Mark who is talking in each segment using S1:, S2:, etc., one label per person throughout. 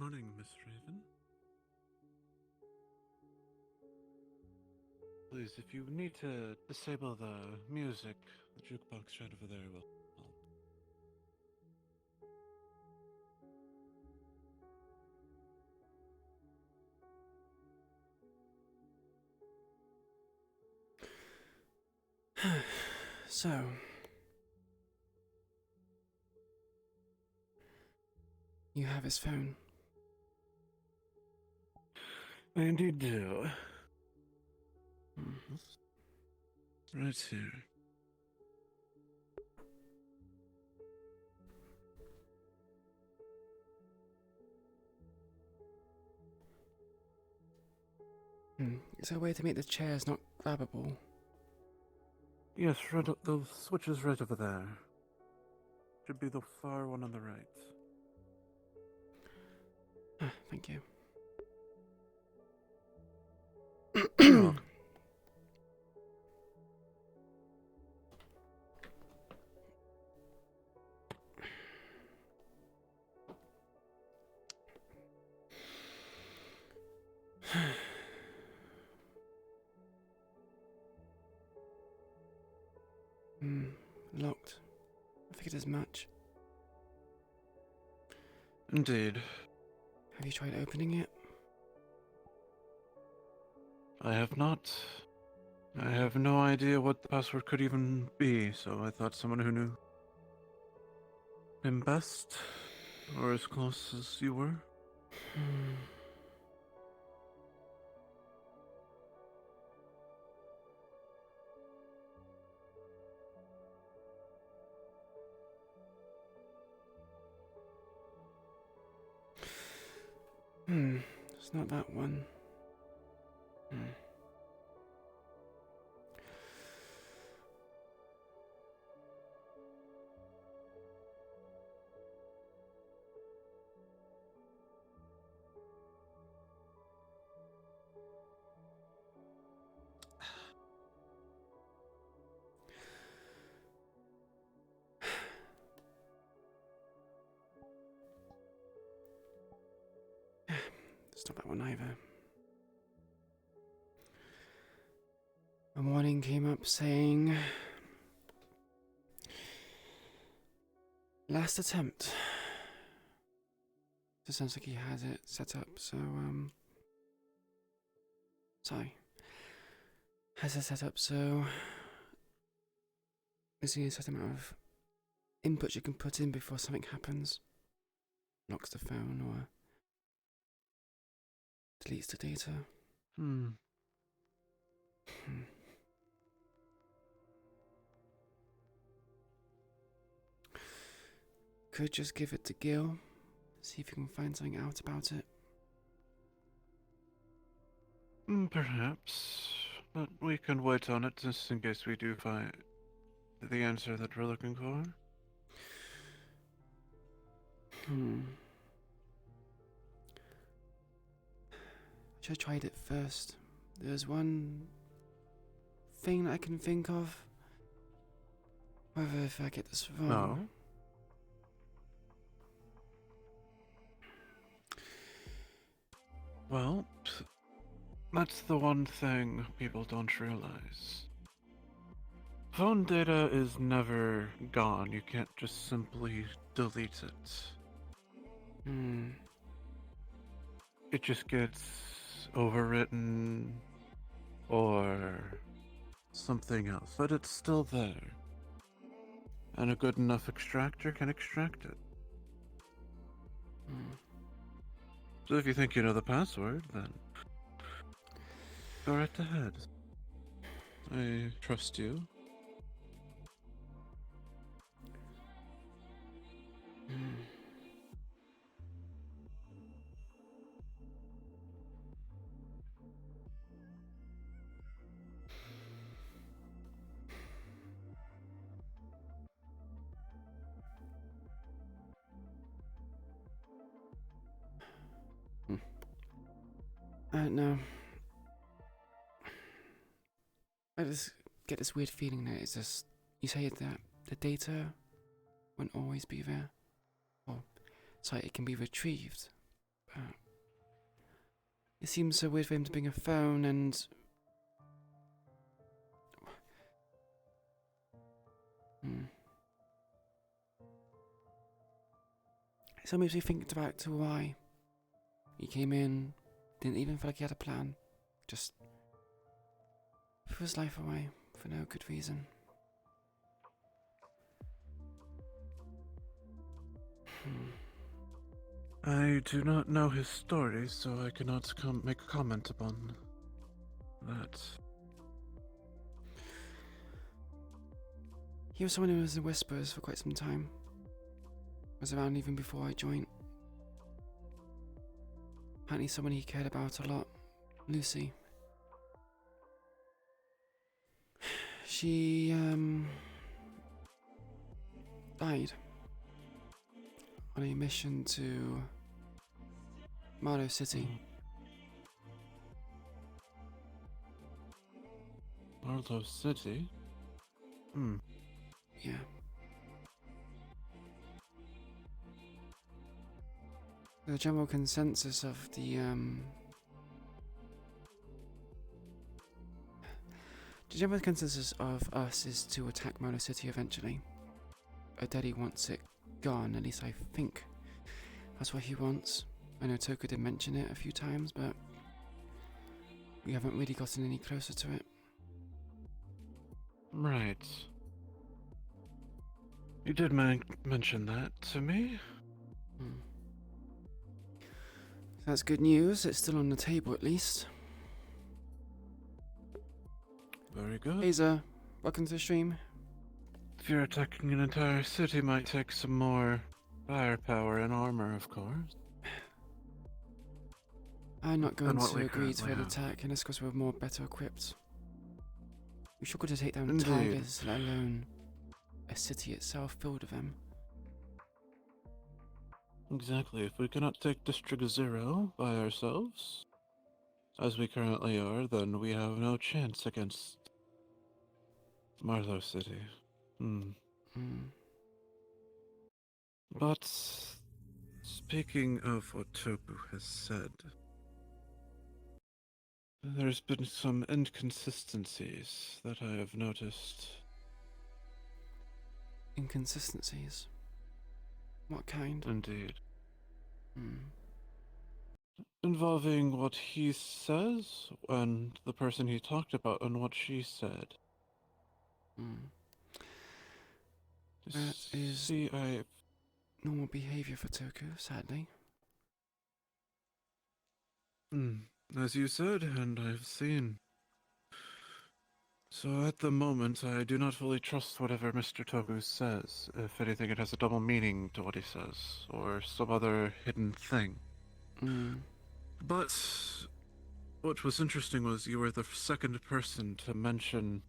S1: morning, Miss Raven. Please, if you need to disable the music, the jukebox right over there will help.
S2: So, you have his phone.
S1: I indeed do.
S2: Hmm.
S1: Right here.
S2: Is there a way to make the chairs not grabbable?
S1: Yes, the switch is right over there. Should be the far one on the right.
S2: Thank you.
S1: You're welcome.
S2: Locked. I figured as much.
S1: Indeed.
S2: Have you tried opening it?
S1: I have not. I have no idea what the password could even be, so I thought someone who knew him best, or as close as you were.
S2: It's not that one. It's not that one either. A warning came up saying, last attempt. It sounds like he has it set up, so, sorry. Has it set up, so there's only a certain amount of input you can put in before something happens. Locks the phone or deletes the data. Could just give it to Gil, see if you can find something out about it.
S1: Perhaps, but we can wait on it just in case we do find the answer that we're looking for.
S2: Should have tried it first. There's one thing that I can think of. Whether if I get this wrong.
S1: No. Well, that's the one thing people don't realize. Phone data is never gone. You can't just simply delete it. It just gets overwritten or something else, but it's still there. And a good enough extractor can extract it. So if you think you know the password, then go right ahead. I trust you.
S2: I don't know. I just get this weird feeling that it's just. You say that the data won't always be there. Or, sorry, it can be retrieved. It seems so weird for him to bring a phone and... So it makes me think about to why he came in, didn't even feel like he had a plan, just threw his life away for no good reason.
S1: I do not know his story, so I cannot make a comment upon that.
S2: He was someone who was in Whispers for quite some time. Was around even before I joined. Apparently someone he cared about a lot. Lucy. She, died on a mission to Marlow City.
S1: Marlow City?
S2: Yeah. The general consensus of the general consensus of us is to attack Marlow City eventually. Daddy wants it gone, at least I think that's what he wants. I know Toku did mention it a few times, but we haven't really gotten any closer to it.
S1: Right. You did mention that to me.
S2: So that's good news. It's still on the table at least.
S1: Very good.
S2: Hazer, welcome to the stream.
S1: If you're attacking an entire city, might take some more firepower and armor, of course.
S2: I'm not going to agree
S1: currently
S2: to an
S1: have.
S2: attack unless because we're more better equipped. We struggle to take down
S1: Indeed.
S2: tigers, let alone a city itself filled with them.
S1: Exactly. If we cannot take District 0 by ourselves, as we currently are, then we have no chance against Marlow City. But speaking of what Toku has said, there's been some inconsistencies that I have noticed.
S2: Inconsistencies? What kind?
S1: Indeed. Involving what he says and the person he talked about and what she said.
S2: That is normal behavior for Toku, sadly.
S1: As you said, and I've seen. So at the moment, I do not fully trust whatever Mr. Toku says. If anything, it has a double meaning to what he says, or some other hidden thing. But what was interesting was you were the second person to mention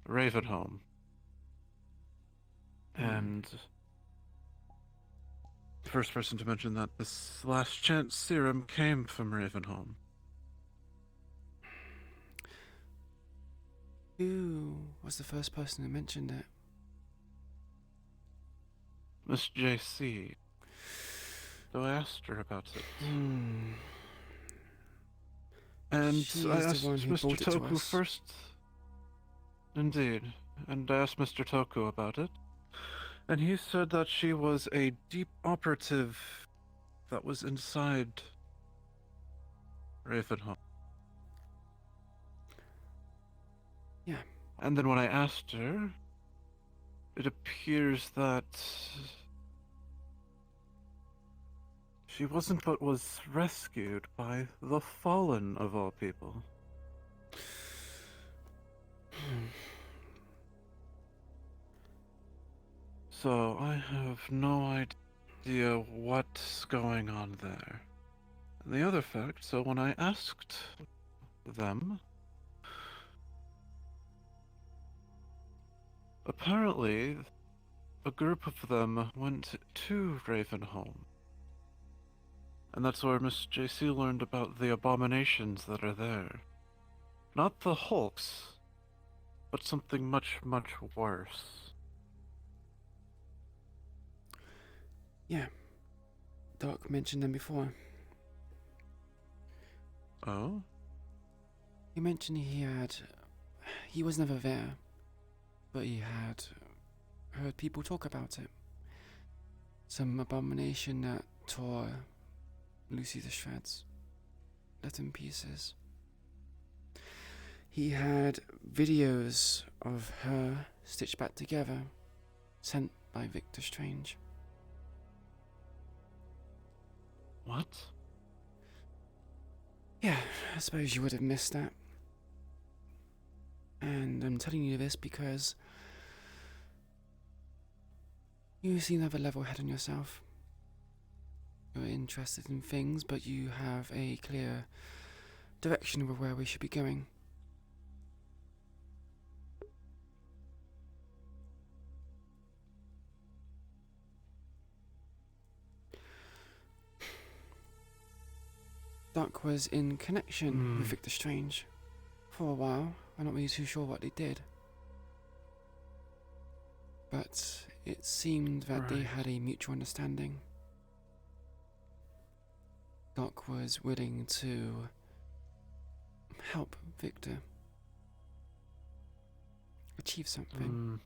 S1: Ravenholm. And the first person to mention that this last chance serum came from Ravenholm.
S2: Who was the first person who mentioned it?
S1: Miss JC. So I asked her about it. And
S2: She
S1: I
S2: is
S1: asked
S2: the one who
S1: Mr.
S2: brought it to
S1: Toku
S2: us.
S1: first. Indeed. And I asked Mr. Toku about it. And he said that she was a deep operative that was inside Ravenholm.
S2: Yeah.
S1: And then when I asked her, it appears that she wasn't but was rescued by the Fallen of all people. So I have no idea what's going on there. And the other fact, so when I asked them, apparently a group of them went to Ravenholm. And that's where Miss JC learned about the abominations that are there. Not the Hulks, but something much, much worse.
S2: Yeah. Doc mentioned them before.
S1: Oh?
S2: He mentioned he was never there, but he had heard people talk about it. Some abomination that tore Lucy to shreds, left in pieces. He had videos of her stitched back together, sent by Victor Strange.
S1: What?
S2: Yeah, I suppose you would have missed that. And I'm telling you this because you seem to have a level head on yourself. You're interested in things, but you have a clear direction of where we should be going. Doc was in connection with Victor Strange for a while. I'm not really too sure what they did. But it seemed that they had a mutual understanding. Doc was willing to help Victor achieve something.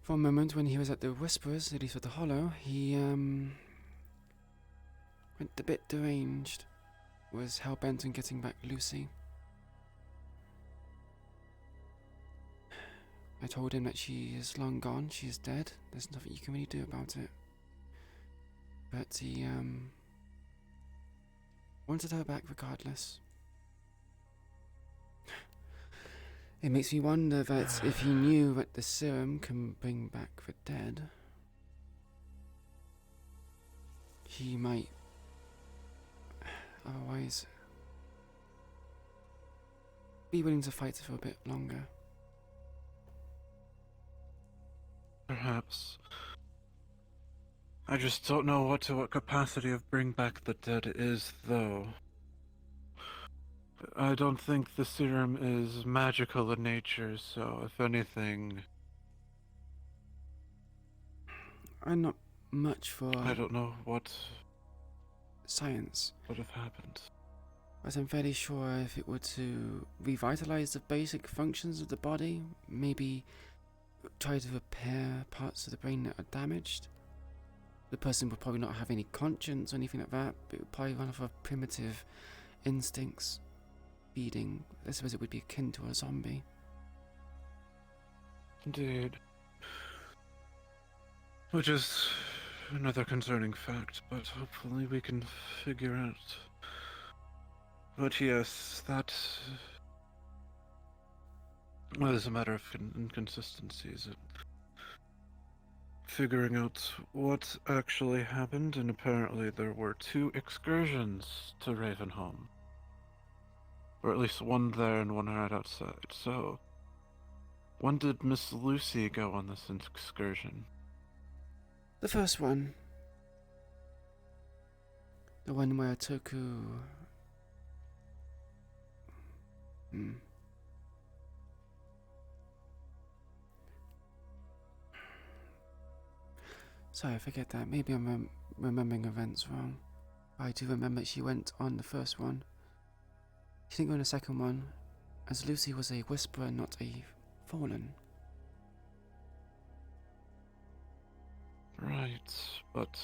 S2: For a moment, when he was at the Whisperers, at least with the Hollow, he went a bit deranged. Was hell-bent on getting back Lucy. I told him that she is long gone, she is dead, there's nothing you can really do about it. But he wanted her back regardless. It makes me wonder that if he knew that the serum can bring back the dead, he might otherwise be willing to fight for a bit longer.
S1: Perhaps. I just don't know what capacity of bring back the dead is, though. I don't think the serum is magical in nature, so if anything...
S2: I'm not much for...
S1: I don't know what...
S2: science.
S1: would have happened.
S2: But I'm fairly sure if it were to revitalize the basic functions of the body, maybe try to repair parts of the brain that are damaged, the person would probably not have any conscience or anything like that, but it would probably run off of primitive instincts, feeding. I suppose it would be akin to a zombie.
S1: Indeed. Which is another concerning fact, but hopefully we can figure out. But yes, that is a matter of inconsistencies. Figuring out what actually happened, and apparently there were 2 excursions to Ravenholm. Or at least one there and one right outside. So, when did Miss Lucy go on this excursion?
S2: The first one. The one where Toku... Sorry, I forget that. Maybe I'm remembering events wrong. I do remember she went on the first one. She didn't go on the second one, as Lucy was a Whisperer, not a Fallen.
S1: Right, but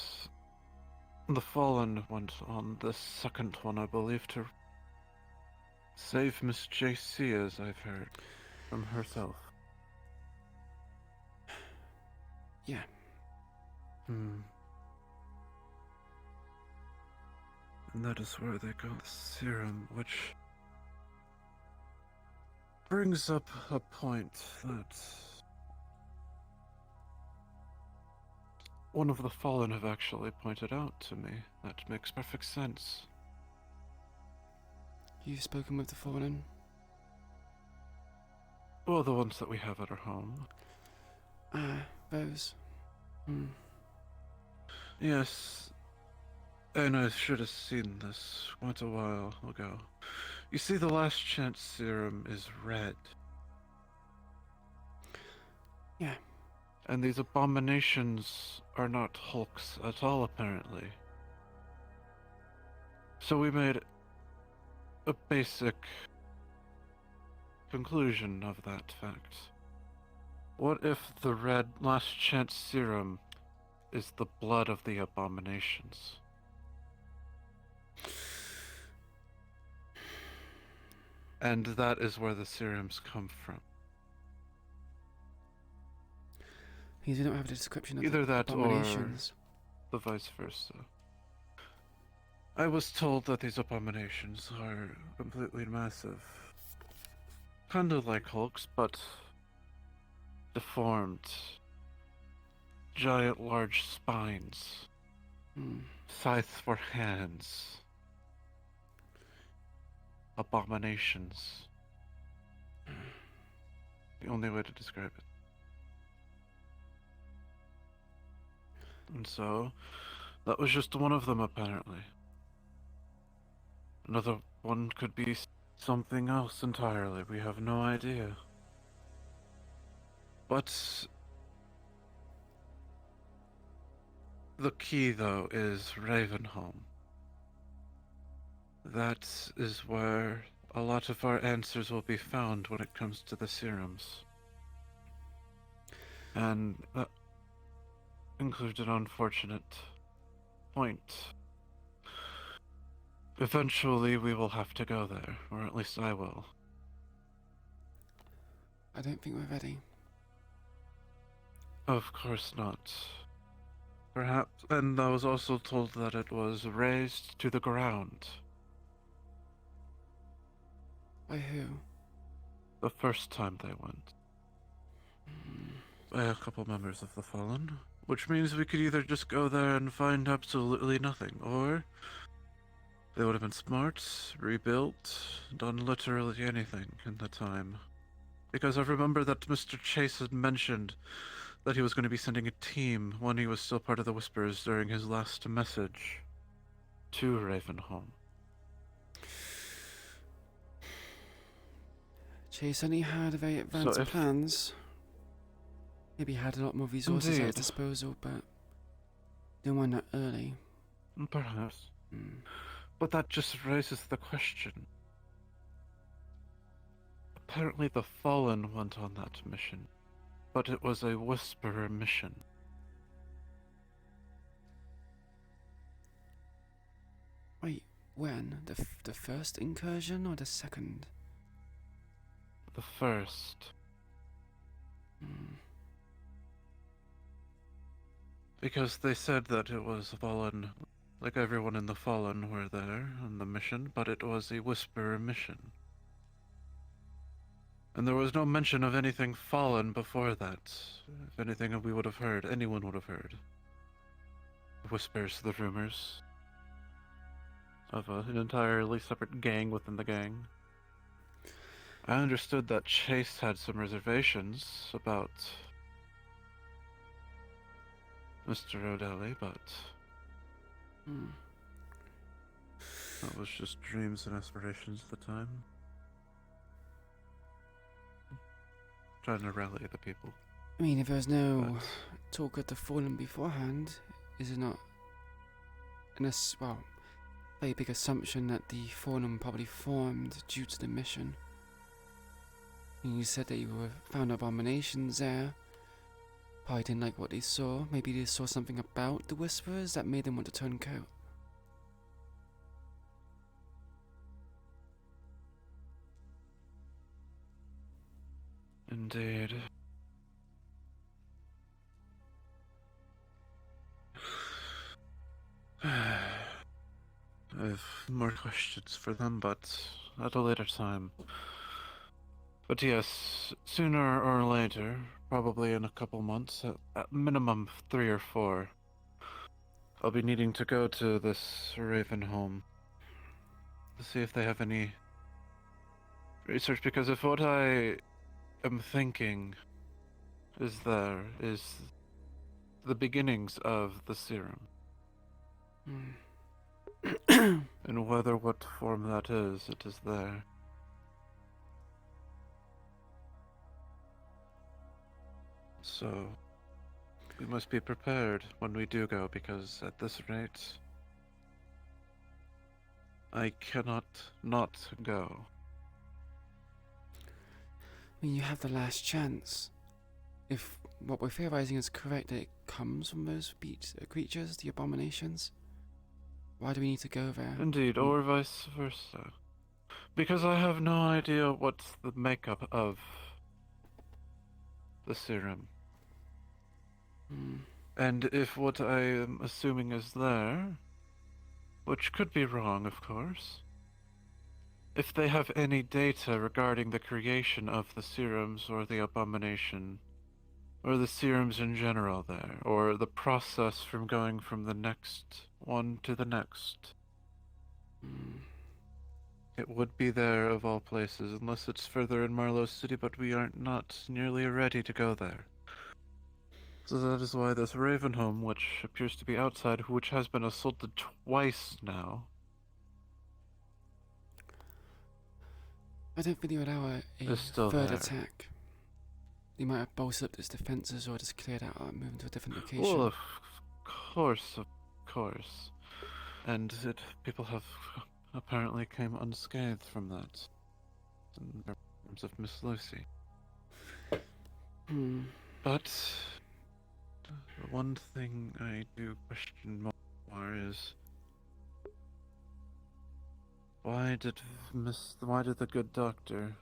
S1: the Fallen went on the second one, I believe, to save Miss JC, as I've heard, from herself.
S2: Yeah.
S1: And that is where they got the serum, which brings up a point that one of the Fallen have actually pointed out to me. That makes perfect sense.
S2: You've spoken with the Fallen?
S1: Well, the ones that we have at our home.
S2: Those.
S1: Yes, and I should have seen this quite a while ago. You see, the last chance serum is red.
S2: Yeah.
S1: And these abominations are not hulks at all, apparently. So we made a basic conclusion of that fact. What if the red last chance serum is the blood of the abominations? And that is where the serums come from.
S2: You do not have a description of
S1: Either
S2: the
S1: that or
S2: abominations.
S1: the vice versa. I was told that these abominations are completely massive. Kind of like Hulks, but deformed. Giant large spines. Scythes for hands. Abominations. The only way to describe it. And so, that was just one of them apparently. Another one could be something else entirely. We have no idea. But the key, though, is Ravenholm. That is where a lot of our answers will be found when it comes to the serums. And that includes an unfortunate point. Eventually, we will have to go there, or at least I will.
S2: I don't think we're ready.
S1: Of course not. Perhaps, and I was also told that it was razed to the ground.
S2: By who?
S1: The first time they went. By a couple members of the Fallen. Which means we could either just go there and find absolutely nothing, or they would have been smart, rebuilt, done literally anything in the time. Because I remember that Mr. Chase had mentioned that he was going to be sending a team when he was still part of the Whispers during his last message to Ravenholm.
S2: Chase only had very advanced plans. Maybe had a lot more resources at his disposal, but didn't want that early.
S1: Perhaps. But that just raises the question. Apparently the Fallen went on that mission, but it was a Whisperer mission.
S2: Wait, when? The first incursion or the second?
S1: The first. Because they said that it was Fallen, like everyone in the Fallen were there on the mission, but it was a Whisperer mission. And there was no mention of anything Fallen before that. If anything we would have heard, anyone would have heard. Whispers, the rumors of an entirely separate gang within the gang. I understood that Chase had some reservations about Mr. O'Delly, but that was just dreams and aspirations at the time. Trying to rally the people.
S2: I mean, if there was no talk of the Fallen beforehand, is it not very big assumption that the Fallen probably formed due to the mission? And you said that you found abominations there. Probably didn't like what they saw. Maybe they saw something about the Whisperers that made them want to turn coat.
S1: Indeed. I have more questions for them, but at a later time. But yes, sooner or later, probably in a couple months, at minimum 3 or 4, I'll be needing to go to this Ravenholm to see if they have any research, because if what I am thinking is the beginnings of the serum. And whether what form that is, it is there. So, we must be prepared when we do go, because at this rate, I cannot not go.
S2: I mean, you have the last chance. If what we're theorizing is correct, that it comes from those creatures, the abominations, why do we need to go there?
S1: Indeed, or vice versa. Because I have no idea what's the makeup of the serum.
S2: Hmm.
S1: And if what I am assuming is there, which could be wrong, of course, if they have any data regarding the creation of the serums or the abomination, or the serums in general there, or the process from going from the next one to the next, it would be there of all places, unless it's further in Marlowe City, but we aren't not nearly ready to go there. So that is why this Ravenholm, which appears to be outside, which has been assaulted twice now.
S2: I don't think you allow a
S1: Is still
S2: third
S1: there.
S2: attack. You might have bolstered up its defenses or just cleared out and moved to a different location.
S1: Well, of course. And people have apparently came unscathed from that. In terms of Miss Lucy. But the one thing I do question more is why did the good doctor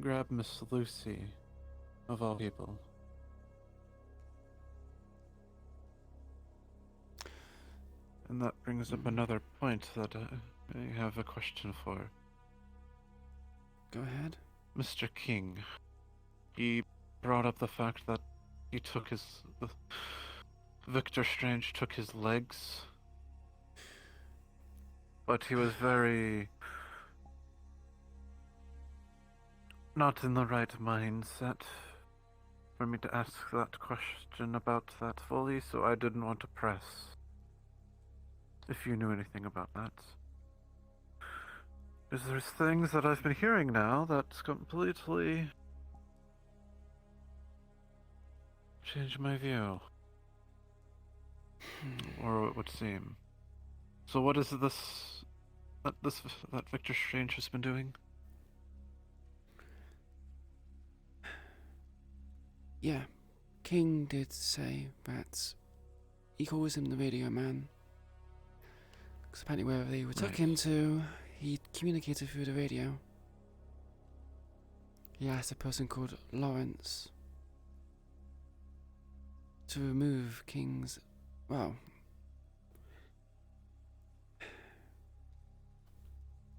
S1: grab Miss Lucy, of all people? And that brings up another point that I have a question for.
S2: Go ahead.
S1: Mr. King, he brought up the fact that he took Victor Strange took his legs, but he was very not in the right mindset for me to ask that question about that fully, so I didn't want to press. If you knew anything about that. Because there's things that I've been hearing now that completely changed my view. Or it would seem. So what is that Victor Strange has been doing?
S2: Yeah, King did say that he calls him the Radio Man. Because apparently wherever they took him to, he communicated through the radio. He asked a person called Lawrence to remove King's... well...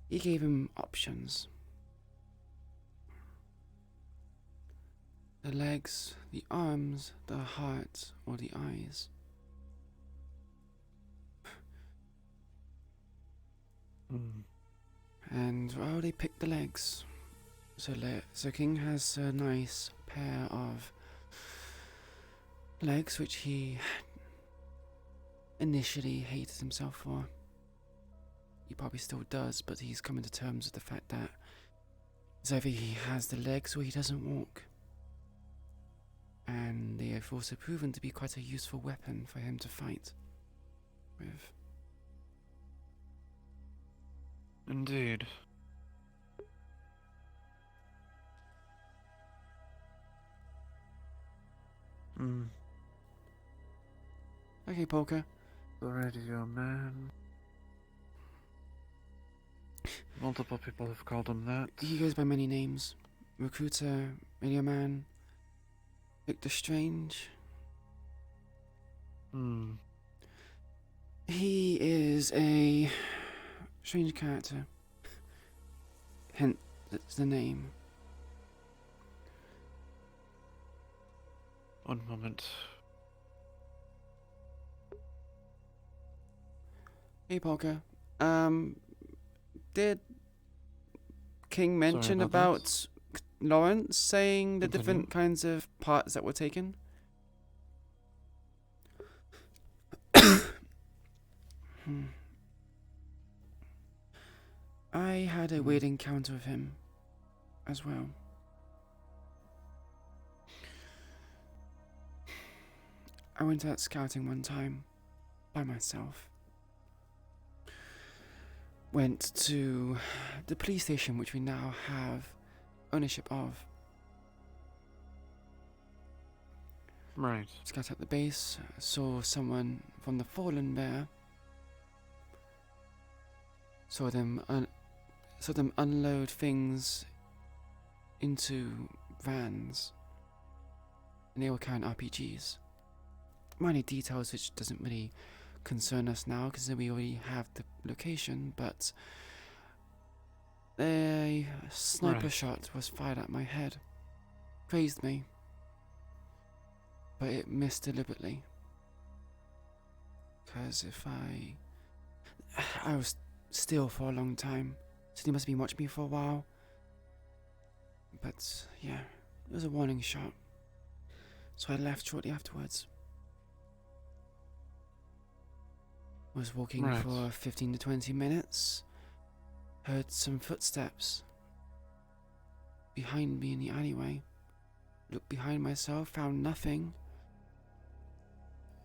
S2: he gave him options. The legs, the arms, the heart, or the eyes. And, well, they picked the legs. So King has a nice pair of legs, which he initially hated himself for. He probably still does, but he's coming to terms with the fact that it's either he has the legs or he doesn't walk. And they have also proven to be quite a useful weapon for him to fight with.
S1: Indeed.
S2: Okay, Polka.
S1: The Radio Man. Multiple people have called him that.
S2: He goes by many names. Recruiter, Radio Man, Victor Strange. He is a strange character. Hence, that's the name.
S1: One moment.
S2: Hey, Polka. Did King mention
S1: about
S2: about Lawrence saying the
S1: Continue.
S2: different kinds of parts that were taken? I had a weird encounter with him as well. I went out scouting one time by myself. went to the police station, which we now have ownership of.
S1: Right.
S2: Scouted at the base, saw someone from the Fallen Bear. Saw them unload things into vans, and they were carrying RPGs. Minor details which doesn't really concern us now because we already have the location, but a sniper shot was fired at my head. Grazed me, but it missed deliberately. Because if I was still for a long time, so they must have been watching me for a while. But yeah, it was a warning shot, so I left shortly afterwards. Was walking for 15 to 20 minutes, heard some footsteps behind me in the alleyway, looked behind myself, found nothing,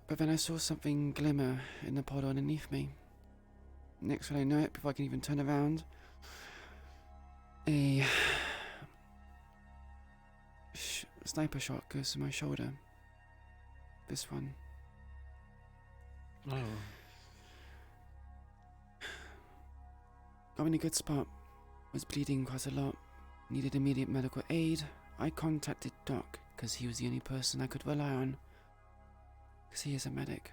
S2: but then I saw something glimmer in the pod underneath me. Next thing I know it, before I can even turn around, a sniper shot goes to my shoulder. This one.
S1: Oh.
S2: Got in a good spot. Was bleeding quite a lot. Needed immediate medical aid. I contacted Doc because he was the only person I could rely on. Because he is a medic.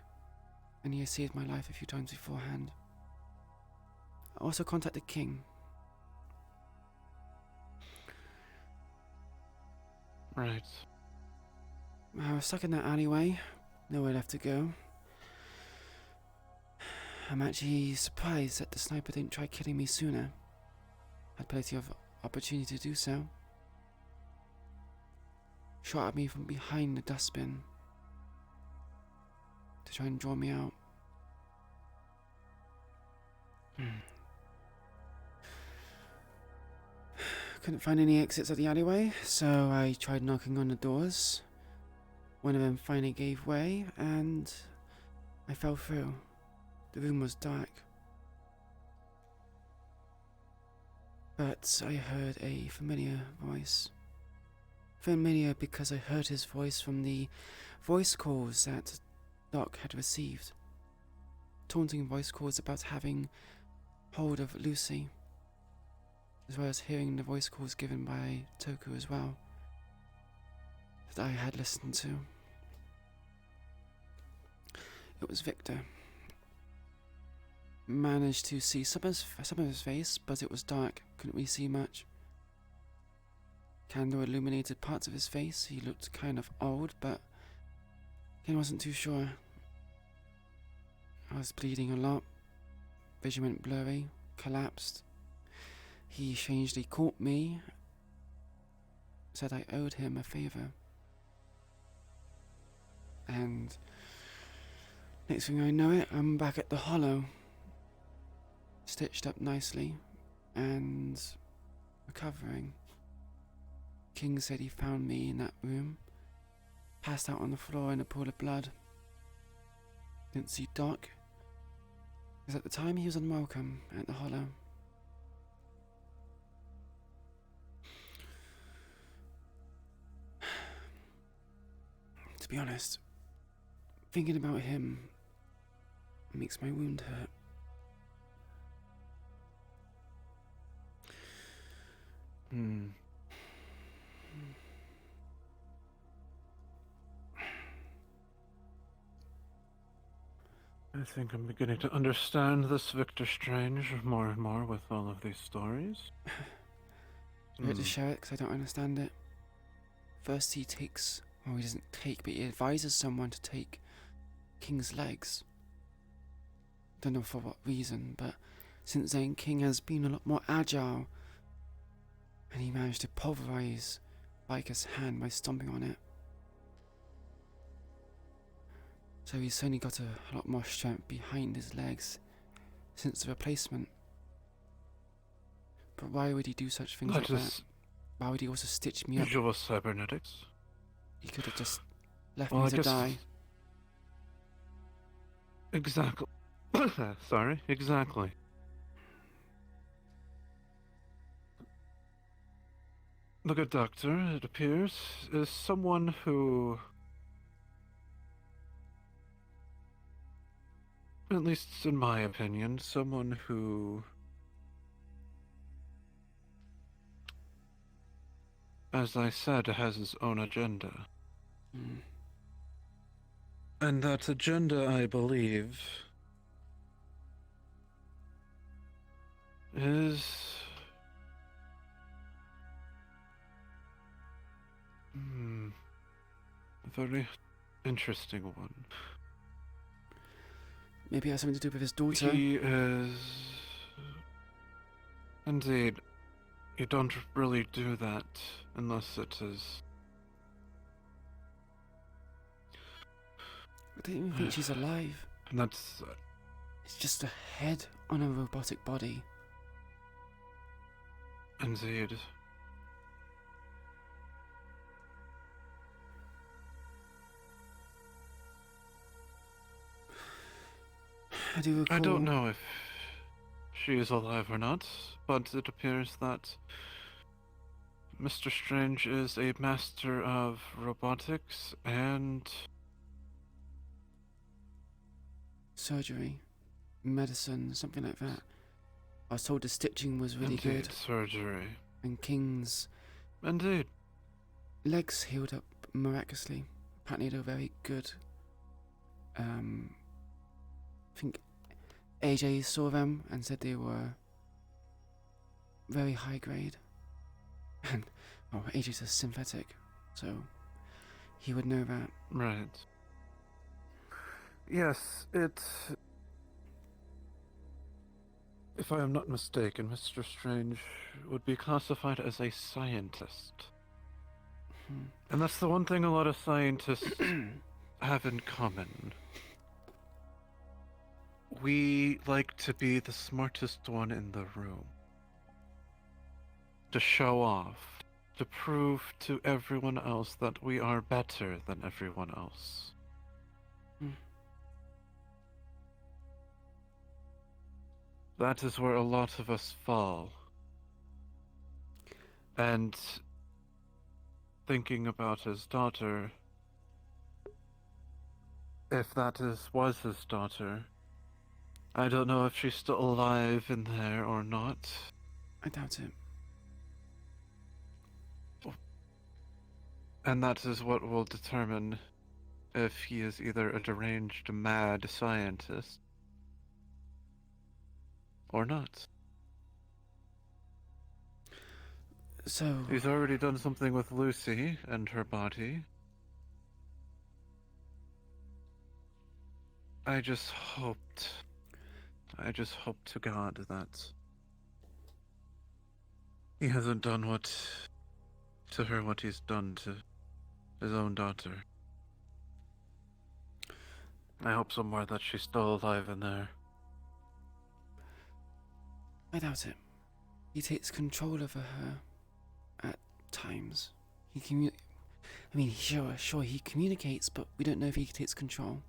S2: And he has saved my life a few times beforehand. I also contacted King.
S1: Right.
S2: I was stuck in that alleyway. Nowhere left to go. I'm actually surprised that the sniper didn't try killing me sooner. Had plenty of opportunity to do so. Shot at me from behind the dustbin to try and draw me out. Couldn't find any exits at the alleyway, so I tried knocking on the doors. One of them finally gave way, and I fell through. The room was dark. But I heard a familiar voice. Familiar because I heard his voice from the voice calls that Doc had received. Taunting voice calls about having hold of Lucy, as well as hearing the voice calls given by Toku as well, that I had listened to. It was Victor. Managed to see some of his face, but it was dark, couldn't really see much. Candle illuminated parts of his face. He looked kind of old, but I wasn't too sure. I was bleeding a lot. Vision went blurry, collapsed. He strangely caught me, said I owed him a favor. And next thing I know it, I'm back at the Hollow, stitched up nicely and recovering. King said he found me in that room, passed out on the floor in a pool of blood. Didn't see Doc, because at the time he was unwelcome at the Hollow. To be honest, thinking about him makes my wound hurt.
S1: I think I'm beginning to understand this Victor Strange more and more with all of these stories.
S2: I had to share it because I don't understand it. First he takes, well, he doesn't take, but he advises someone to take King's legs. Don't know for what reason, but since then King has been a lot more agile, and he managed to pulverize Biker's hand by stomping on it. So he's certainly got a lot more strength behind his legs since the replacement. But why would he do such things like that? Why would he also stitch me up?
S1: Usual cybernetics.
S2: He could have just left me to die.
S1: Exactly. Sorry, exactly. The good doctor, it appears, is someone who, at least in my opinion, someone who, as I said, has his own agenda.
S2: Hmm.
S1: And that agenda, I believe, is a very interesting one.
S2: Maybe it has something to do with his daughter.
S1: He is... Indeed, you don't really do that unless it is...
S2: I don't even think she's alive.
S1: And that's...
S2: It's just a head on a robotic body.
S1: Indeed.
S2: I do recall...
S1: I don't know if she is alive or not, but it appears that Mr. Strange is a master of robotics and...
S2: surgery, medicine, something like that. I was told the stitching was really
S1: Indeed,
S2: good,
S1: surgery.
S2: and King's
S1: Indeed.
S2: legs healed up miraculously. Apparently they were very good. I think AJ saw them and said they were very high grade. And, oh, AJ's a synthetic, so he would know that.
S1: Right. Yes, it... If I am not mistaken, Mr. Strange would be classified as a scientist. And that's the one thing a lot of scientists have in common. We like to be the smartest one in the room. To show off. To prove to everyone else that we are better than everyone else. That is where a lot of us fall. And thinking about his daughter, if that was his daughter, I don't know if she's still alive in there or not.
S2: I doubt it.
S1: And that is what will determine if he is either a deranged, mad scientist or not.
S2: So...
S1: He's already done something with Lucy and her body. I just hope to God that he hasn't done what he's done to his own daughter. I hope somewhere that she's still alive in there.
S2: I doubt it. He takes control over her at times. Sure, he communicates, but we don't know if he takes control.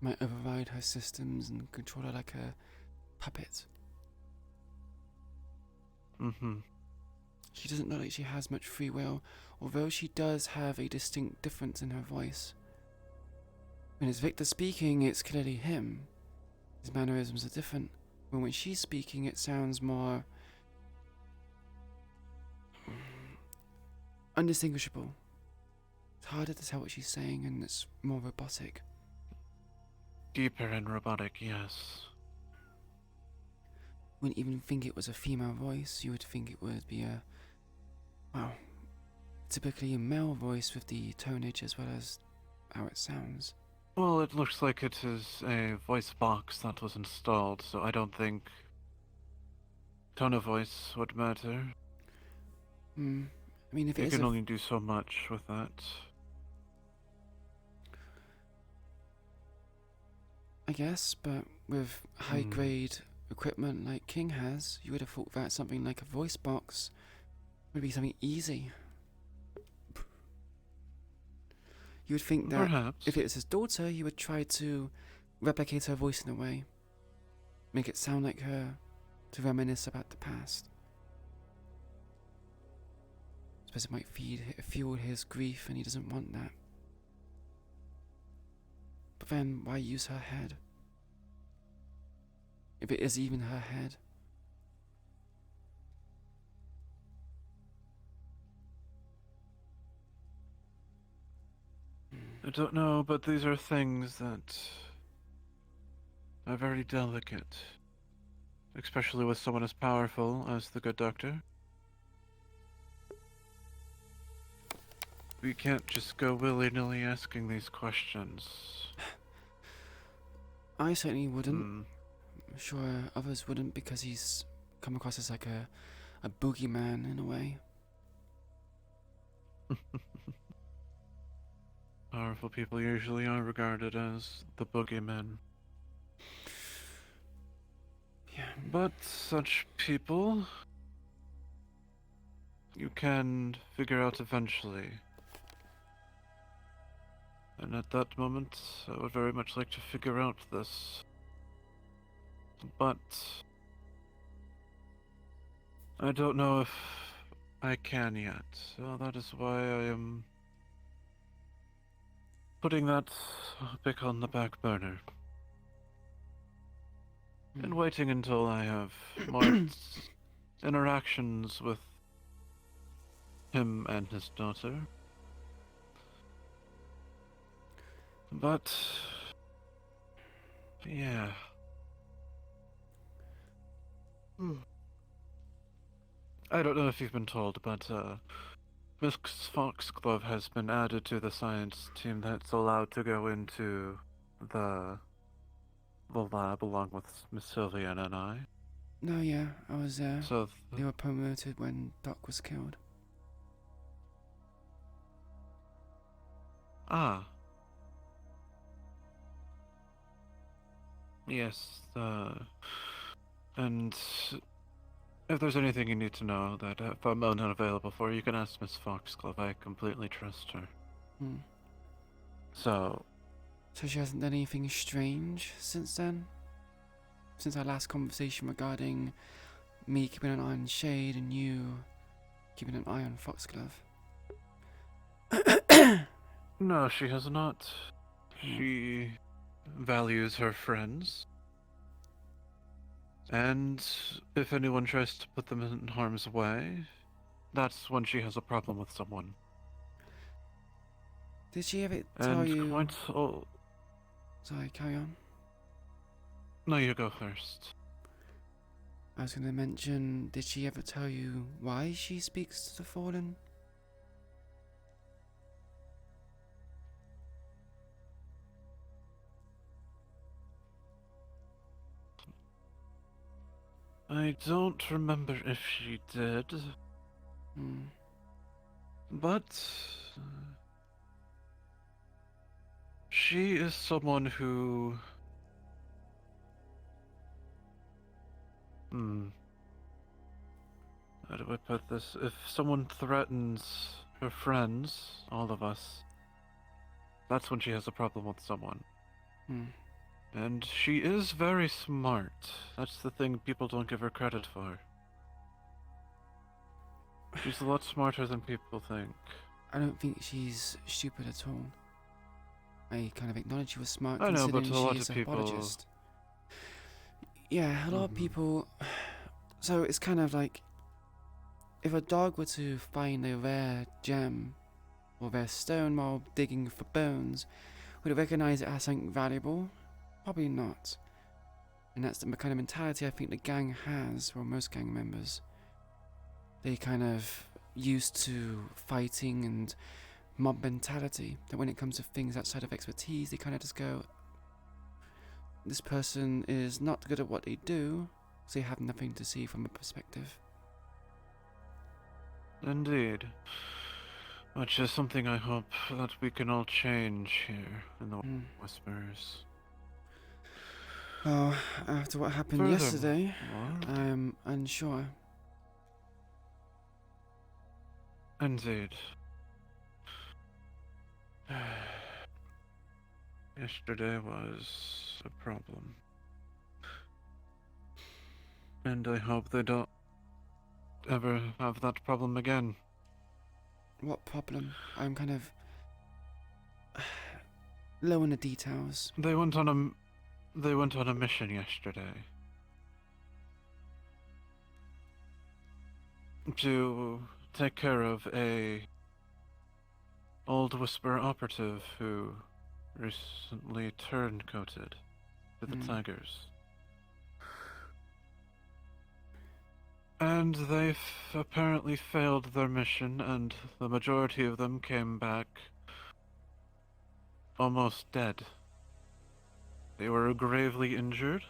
S2: Might override her systems and control her like a puppet. She doesn't look like she has much free will, although she does have a distinct difference in her voice. When it's Victor speaking, it's clearly him. His mannerisms are different. But when she's speaking, it sounds more undistinguishable. It's harder to tell what she's saying, and it's more robotic.
S1: Deeper and robotic, yes.
S2: Wouldn't even think it was a female voice. You would think it would be typically a male voice with the tonnage as well as how it sounds.
S1: Well, it looks like it is a voice box that was installed, so I don't think tone of voice would matter.
S2: I mean, if
S1: You
S2: it is
S1: can only do so much with that.
S2: I guess, but with high-grade equipment like King has, you would have thought that something like a voice box would be something easy. You would think that
S1: Perhaps.
S2: if it was his daughter, he would try to replicate her voice in a way. Make it sound like her, to reminisce about the past. suppose it might fuel his grief, and he doesn't want that. But then, why use her head? If it is even her head.
S1: I don't know, but these are things that are very delicate. Especially with someone as powerful as the good doctor. We can't just go willy-nilly asking these questions.
S2: I certainly wouldn't. I'm sure others wouldn't, because he's come across as like a boogeyman in a way.
S1: Powerful people usually are regarded as the boogeymen.
S2: Yeah.
S1: But such people, you can figure out eventually. And at that moment, I would very much like to figure out this. But I don't know if I can yet. So that is why I am putting that pick on the back burner. And waiting until I have more interactions with him and his daughter. But yeah. I don't know if you've been told, but Miss Foxglove has been added to the science team that's allowed to go into the lab along with Miss Sylvia and I.
S2: No, yeah, I was there.
S1: So
S2: They were promoted when Doc was killed.
S1: Ah. Yes, and if there's anything you need to know that if I'm unavailable for, you can ask Miss Foxglove. I completely trust her. So
S2: she hasn't done anything strange since then? Since our last conversation regarding me keeping an eye on Shade and you keeping an eye on Foxglove?
S1: no, she has not. She values her friends. And if anyone tries to put them in harm's way, that's when she has a problem with someone.
S2: Did she ever tell you...
S1: quite all...
S2: Sorry, carry on.
S1: No, you go first.
S2: I was going to mention, did she ever tell you why she speaks to the Fallen?
S1: I don't remember if she did. But she is someone who... How do I put this? If someone threatens her friends, all of us, that's when she has a problem with someone. And she is very smart. That's the thing people don't give her credit for. She's a lot smarter than people think.
S2: I don't think she's stupid at all. I kind of acknowledge she was smart,
S1: I know, but
S2: considering
S1: a lot
S2: she's
S1: of
S2: a
S1: people...
S2: biologist. Yeah, a lot of people... So it's kind of like... If a dog were to find a rare gem or rare stone while digging for bones, would it recognize it as something valuable? Probably not. And that's the kind of mentality I think the gang has, or most gang members. They kind of used to fighting and mob mentality, that when it comes to things outside of expertise, they kind of just go, this person is not good at what they do, so they have nothing to see from a perspective.
S1: Indeed. Which is something I hope that we can all change here in the Whispers.
S2: Well, after what happened yesterday, I am unsure.
S1: Indeed. Yesterday was a problem. And I hope they don't ever have that problem again.
S2: What problem? I'm kind of low on the details.
S1: They went on a mission yesterday to take care of a old Whisper operative who recently turncoated to the Tigers. And they've apparently failed their mission, and the majority of them came back almost dead. They were gravely injured,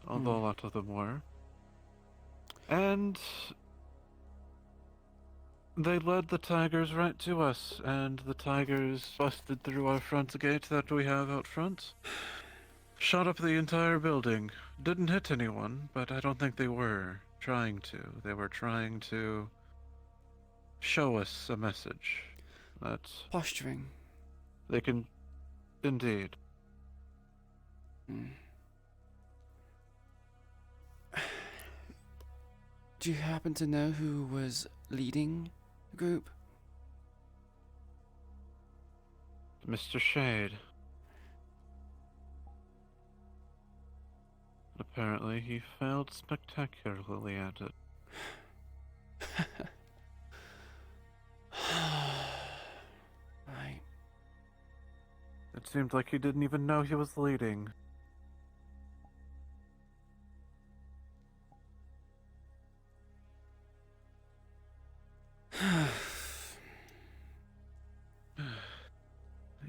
S1: although a lot of them were. And they led the Tigers right to us, and the Tigers busted through our front gate that we have out front. Shot up the entire building. Didn't hit anyone, but I don't think they were trying to. They were trying to show us a message that
S2: Posturing.
S1: they can indeed.
S2: Do you happen to know who was leading the group?
S1: Mr. Shade. Apparently, he failed spectacularly at it.
S2: Right.
S1: It seemed like he didn't even know he was leading.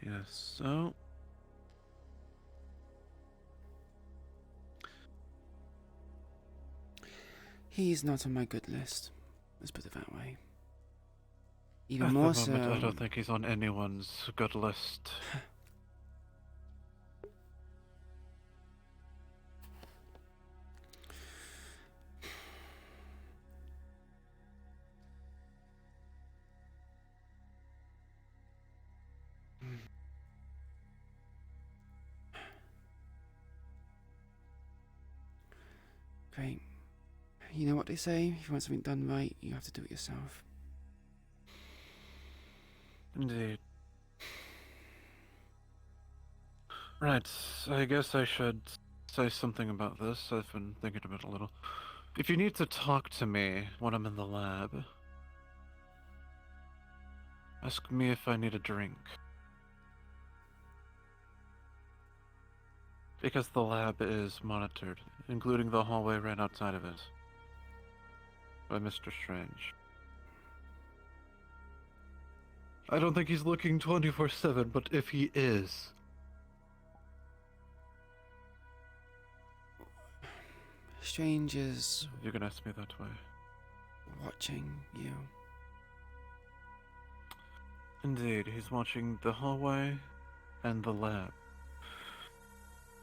S1: Yes, so...
S2: He's not on my good list. Let's put it that way. Even
S1: At
S2: more
S1: the
S2: so.
S1: moment, I don't think he's on anyone's good list.
S2: Great. You know what they say? If you want something done right, you have to do it yourself.
S1: Indeed. Right, I guess I should say something about this. I've been thinking about it a little. If you need to talk to me when I'm in the lab, ask me if I need a drink. Because the lab is monitored, including the hallway right outside of it, by Mr. Strange. I don't think he's looking 24/7, but if he is...
S2: Strange is
S1: You can ask me that way.
S2: watching you.
S1: Indeed, he's watching the hallway and the lab,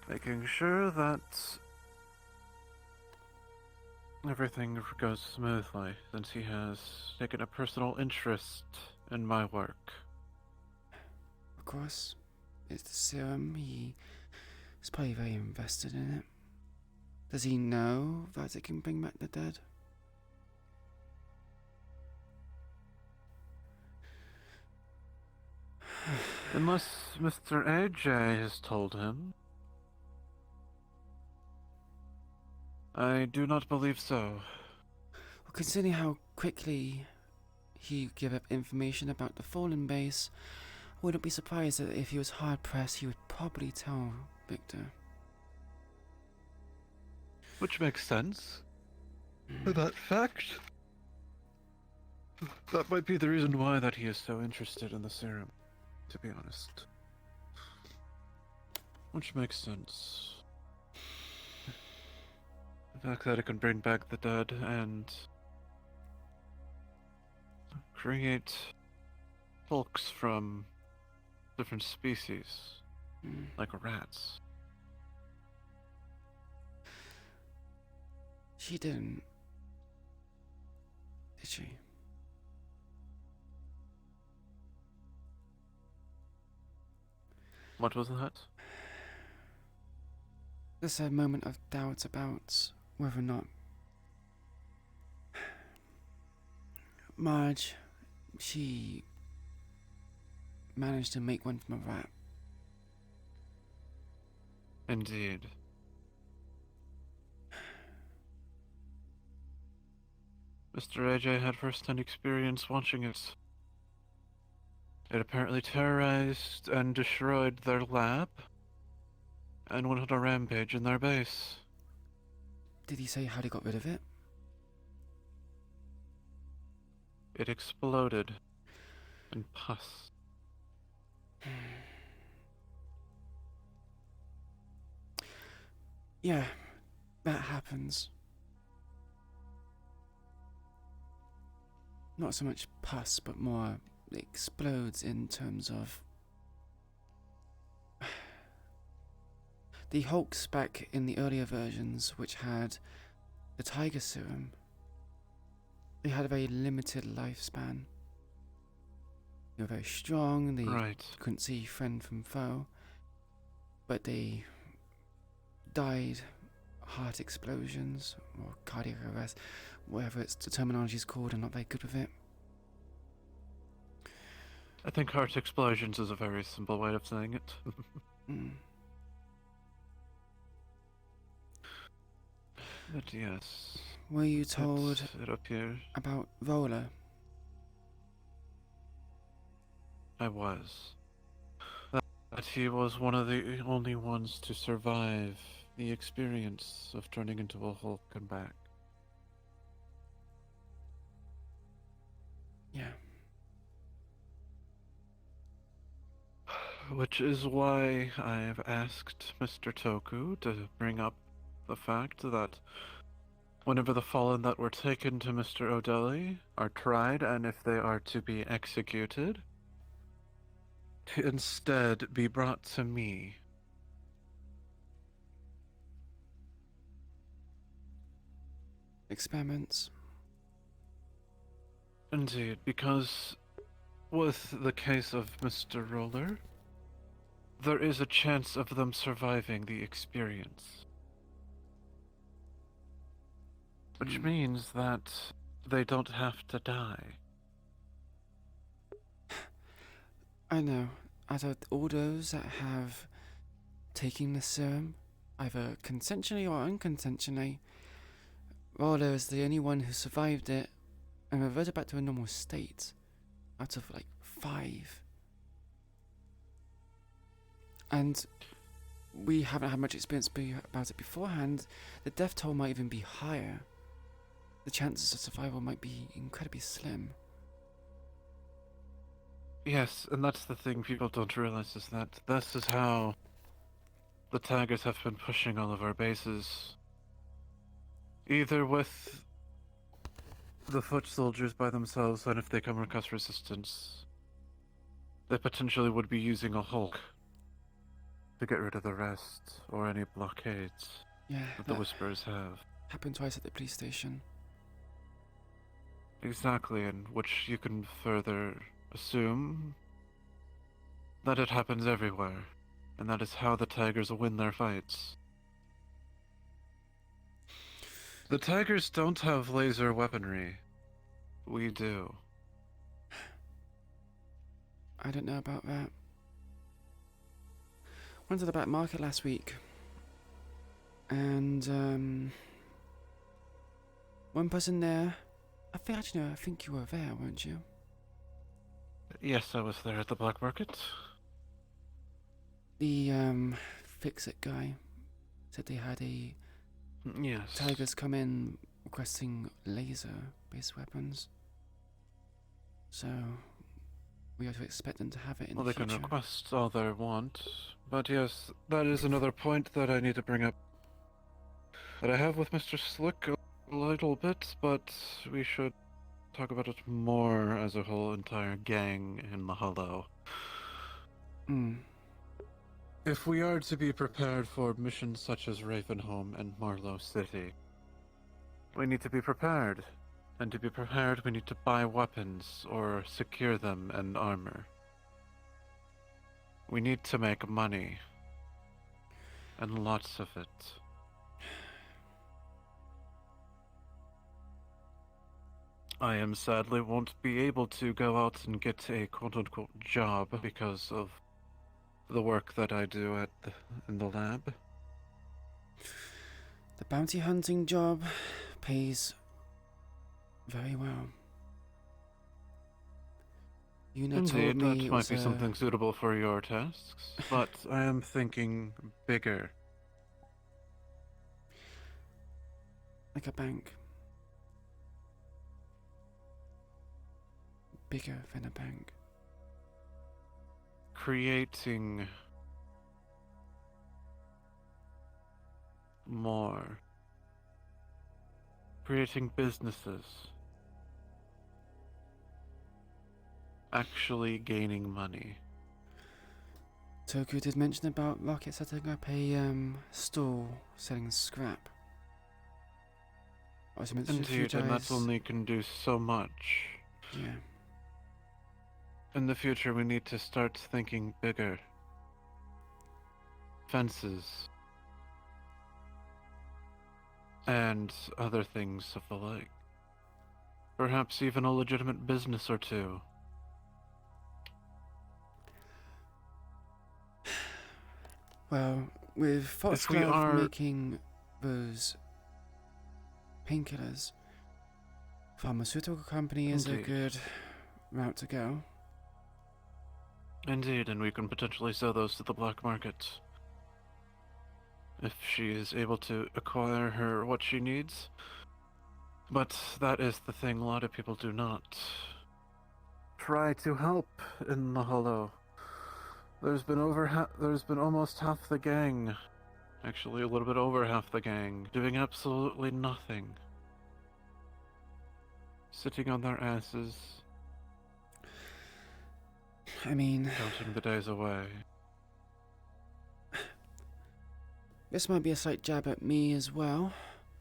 S1: making sure that everything goes smoothly, since he has taken a personal interest in my work.
S2: Of course, it's the serum. He is probably very invested in it. Does he know that it can bring back the dead?
S1: Unless Mr. AJ has told him. I do not believe so.
S2: Well, considering how quickly he gave up information about the fallen base, I wouldn't be surprised that if he was hard pressed, he would probably tell Victor.
S1: Which makes sense. That fact. That might be the reason why that he is so interested in the serum, to be honest. Which makes sense. The fact that it can bring back the dead and create folks from different species, like rats.
S2: She didn't. Did she?
S1: What was that?
S2: Just a moment of doubt about whether or not Marge, she managed to make one from a rat.
S1: Indeed. Mr. AJ had first-hand experience watching it. It apparently terrorized and destroyed their lab, and went on a rampage in their base.
S2: Did he say how they got rid of it?
S1: It exploded in pus.
S2: Yeah, that happens. Not so much pus, but more it explodes in terms of the Hulks back in the earlier versions, which had the Tiger Serum. They had a very limited lifespan. They were very strong, they
S1: Right.
S2: couldn't see friend from foe, but they died heart explosions or cardiac arrest, whatever the terminology is called. I'm not very good with it.
S1: I think heart explosions is a very simple way of saying it. But yes.
S2: Were you told
S1: it appears.
S2: about Roller?
S1: I was. That he was one of the only ones to survive the experience of turning into a Hulk and back.
S2: Yeah.
S1: Which is why I've asked Mr. Toku to bring up the fact that whenever the fallen that were taken to Mr. O'Delly are tried, and if they are to be executed, to instead be brought to me.
S2: Experiments.
S1: Indeed, because with the case of Mr. Roller, there is a chance of them surviving the experience. Which means that they don't have to die.
S2: I know. Out of all those that have taken the serum, either consensually or unconsensually, Roller is the only one who survived it and reverted back to a normal state out of like 5. And we haven't had much experience about it beforehand. The death toll might even be higher. The chances of survival might be incredibly slim.
S1: Yes, and that's the thing people don't realize, is that this is how the Tigers have been pushing all of our bases. Either with the foot soldiers by themselves, and if they come across resistance, they potentially would be using a Hulk to get rid of the rest, or any blockades that the Whisperers have.
S2: Happened twice at the police station.
S1: Exactly, and which you can further assume that it happens everywhere, and that is how the Tigers win their fights. The Tigers don't have laser weaponry. We do.
S2: I don't know about that. Went to the back market last week, and one person there. I think you were there, weren't you?
S1: Yes, I was there at the black market.
S2: The fix-it guy said they had a
S1: Yes.
S2: Tigers come in requesting laser-based weapons. So we are to expect them to have it in the future.
S1: Well, they can request all they want, but yes, that is another point that I need to bring up. That I have with Mr. Slick a little bit, but we should talk about it more as a whole entire gang in the Hollow. If we are to be prepared for missions such as Ravenholm and Marlow City, we need to be prepared. And to be prepared, we need to buy weapons or secure them and armor. We need to make money. And lots of it. I am sadly won't be able to go out and get a quote-unquote job because of the work that I do in the lab.
S2: The bounty hunting job pays very well. Una told
S1: Indeed,
S2: me
S1: that
S2: it
S1: might
S2: was
S1: be something suitable for your tasks, but I am thinking bigger.
S2: like a bank. Bigger than a bank.
S1: Creating more. Creating businesses. Actually gaining money.
S2: Toku did mention about Rocket setting up a stall selling scrap. I was mentioned a few
S1: Indeed, and that
S2: guys.
S1: only can do so much.
S2: Yeah.
S1: In the future, we need to start thinking bigger. Fences. And other things of the like. Perhaps even a legitimate business or two.
S2: Well, with
S1: If we
S2: Foxglove
S1: are
S2: making those painkillers, pharmaceutical company is a
S1: Indeed.
S2: good route to go.
S1: Indeed, and we can potentially sell those to the black market. If she is able to acquire her what she needs. But that is the thing, a lot of people do not try to help in the Hollow. There's been almost half the gang, actually a little bit over half the gang, doing absolutely nothing. Sitting on their asses,
S2: I mean,
S1: counting the days away.
S2: this might be a slight jab at me as well,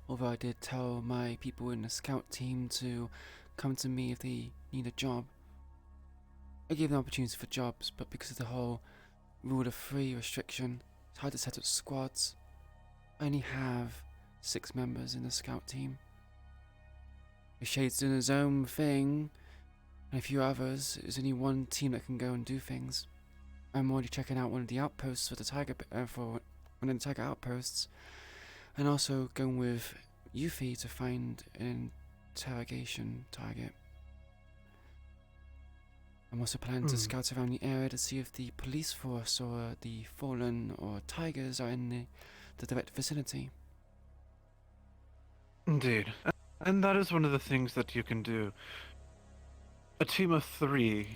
S2: although I did tell my people in the scout team to come to me if they need a job. I gave them opportunities for jobs, but because of the whole rule of 3 restriction, it's hard to set up squads. I only have 6 members in the scout team. If Shade's doing his own thing, and a few others, there's only one team that can go and do things. I'm already checking out one of the outposts for the tiger for one of the tiger outposts, and also going with Yuffie to find an interrogation target. I'm also planning to scout around the area to see if the police force or the fallen or tigers are in the direct vicinity.
S1: Indeed. And that is one of the things that you can do. A team of 3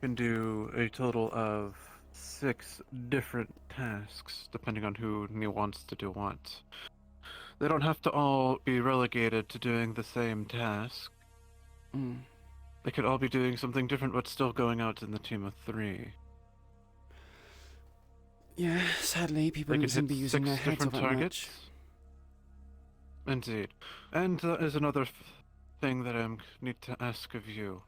S1: can do a total of 6 different tasks, depending on who wants to do what. They don't have to all be relegated to doing the same task. They could all be doing something different, but still going out in the team of 3.
S2: Yeah, sadly, people
S1: They
S2: don't
S1: could
S2: seem
S1: hit
S2: to be using
S1: 6
S2: their heads all
S1: different
S2: that
S1: targets.
S2: much.
S1: Indeed. And that is another thing that I need to ask of you.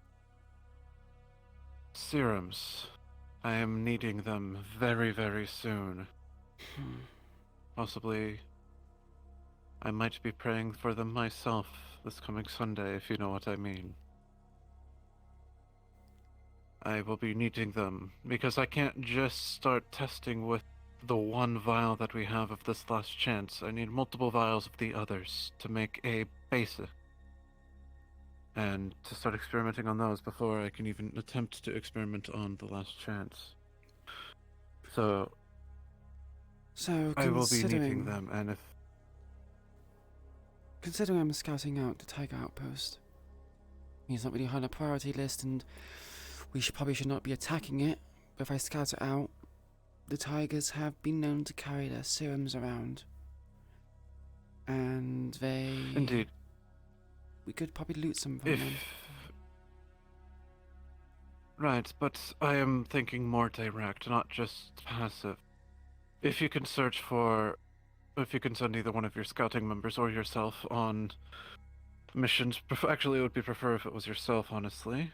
S1: Serums. I am needing them very, very soon. Possibly, I might be praying for them myself this coming Sunday, if you know what I mean. I will be needing them, because I can't just start testing with the one vial that we have of this last chance. I need multiple vials of the others to make a basic. And to start experimenting on those before I can even attempt to experiment on the last chance. So I will be needing them, and if...
S2: Considering I'm scouting out the tiger outpost, it's not really high on the priority list, and we probably should not be attacking it, but if I scout it out, the tigers have been known to carry their serums around. And they...
S1: Indeed.
S2: We could probably loot some from them.
S1: Right, but I am thinking more direct, not just passive. If you can send either one of your scouting members or yourself on missions, actually it would be prefer if it was yourself, honestly.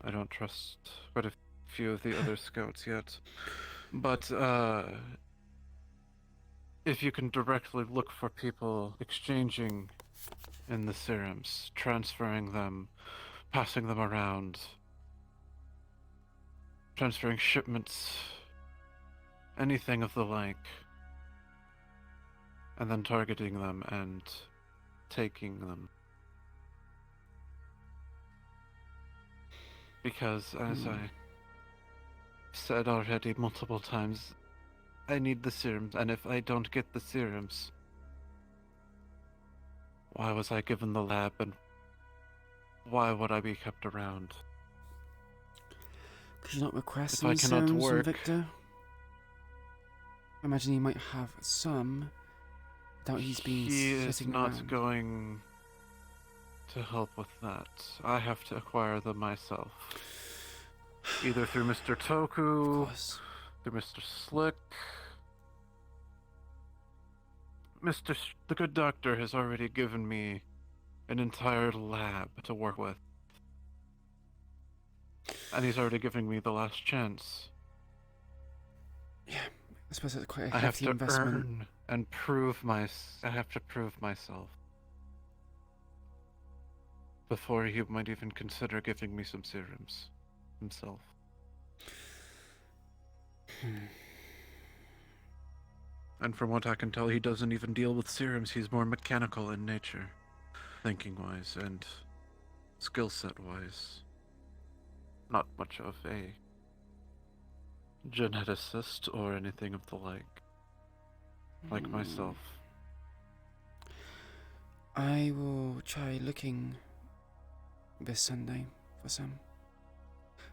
S1: I don't trust quite a few of the other scouts yet. But, if you can directly look for people exchanging in the serums, transferring them, passing them around, transferring shipments, anything of the like, and then targeting them and taking them. Because, as I said already multiple times, I need the serums, and if I don't get the serums, why was I given the lab, and why would I be kept around?
S2: Could you not request
S1: If I
S2: some
S1: cannot
S2: serums from
S1: work,
S2: Victor? I imagine he might have some. Doubt he's been
S1: he is
S2: sitting
S1: not
S2: around.
S1: going to help with that. I have to acquire them myself. Either through Mr.
S2: Of
S1: Toku,
S2: course.
S1: through Mr. Slick. The good doctor has already given me an entire lab to work with. And he's already giving me the last chance.
S2: Yeah, I suppose that's quite a
S1: I have
S2: hefty
S1: to
S2: investment.
S1: earn and I have to prove myself. Before he might even consider giving me some serums himself. And from what I can tell, he doesn't even deal with serums. He's more mechanical in nature, thinking-wise and skill set-wise. Not much of a geneticist or anything of the like myself.
S2: I will try looking this Sunday for some.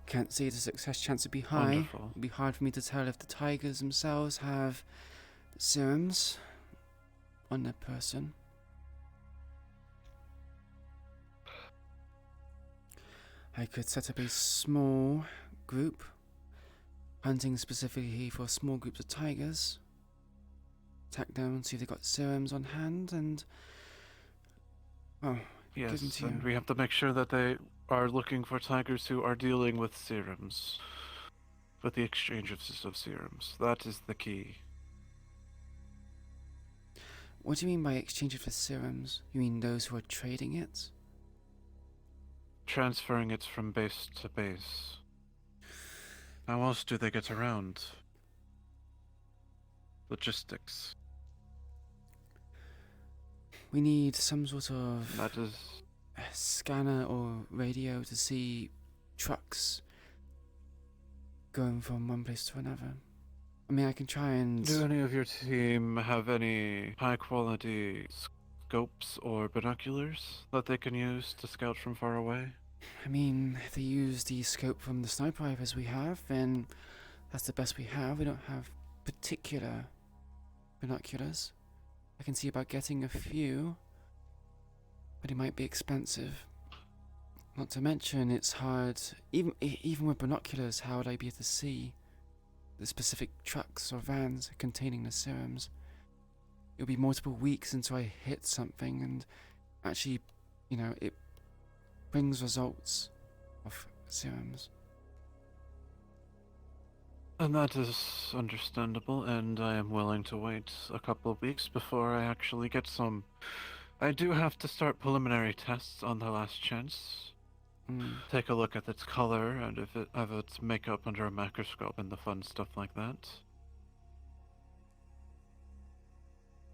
S2: Can't see the success chance would be high.
S1: Wonderful.
S2: It'd be hard for me to tell if the tigers themselves have serums on their person. I could set up a small group, hunting specifically for small groups of tigers. Attack them and see if they've got serums on hand, and give them
S1: Yes,
S2: to you.
S1: and we have to make sure that they are looking for tigers who are dealing with serums. With the exchange of serums. That is the key.
S2: What do you mean by exchange of the serums? You mean those who are trading it?
S1: Transferring it from base to base. How else do they get around? Logistics.
S2: We need some sort of
S1: That is...
S2: scanner or radio to see trucks going from one place to another. I mean, I can try and...
S1: Do any of your team have any high-quality scopes or binoculars that they can use to scout from far away?
S2: I mean, if they use the scope from the sniper rifles we have, then that's the best we have. We don't have particular binoculars. I can see about getting a few, but it might be expensive. Not to mention, it's hard, even with binoculars, how would I be able to see the specific trucks or vans containing the serums? It'll be multiple weeks until I hit something and actually, it brings results of serums.
S1: And that is understandable, and I am willing to wait a couple of weeks before I actually get some. I do have to start preliminary tests on the last chance. Take a look at its color and if it have its makeup under a microscope and the fun stuff like that.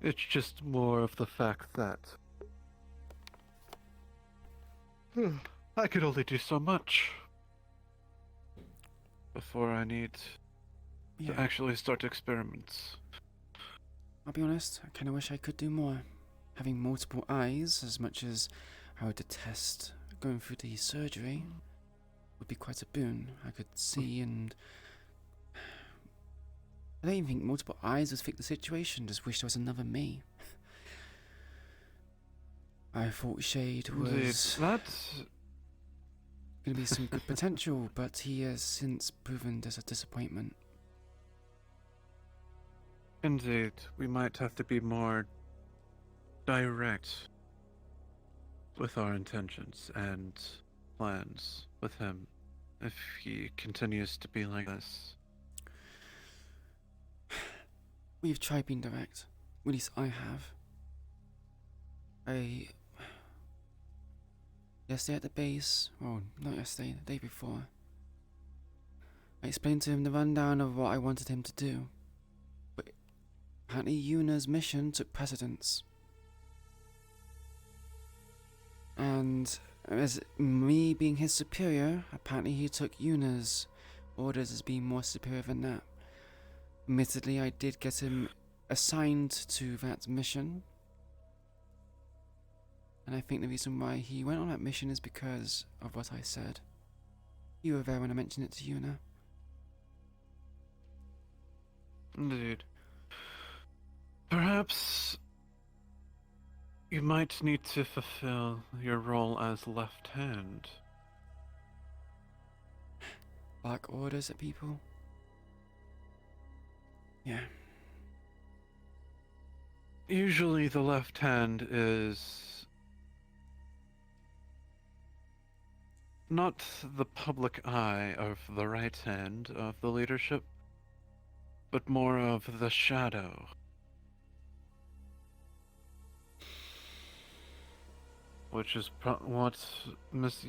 S1: It's just more of the fact that I could only do so much before I need to actually start experiments.
S2: I'll be honest, I kind of wish I could do more. Having multiple eyes, as much as I would detest going through the surgery, would be quite a boon. I could see, and I don't even think multiple eyes would fit the situation. Just wish there was another me. I thought Shade was going to be some good potential, but he has since proven as a disappointment.
S1: Indeed, we might have to be more direct with our intentions and plans with him if he continues to be like this.
S2: We've tried being direct. At least I have. Yesterday at the base, well, not yesterday, the day before, I explained to him the rundown of what I wanted him to do, but apparently Yuna's mission took precedence. And as me being his superior, apparently he took Yuna's orders as being more superior than that. Admittedly, I did get him assigned to that mission, and I think the reason why he went on that mission is because of what I said. You were there when I mentioned it to Yuna.
S1: Indeed. Perhaps you might need to fulfill your role as left hand.
S2: Bark orders at people? Yeah.
S1: Usually the left hand is not the public eye of the right hand of the leadership, but more of the shadow. Which is what Miss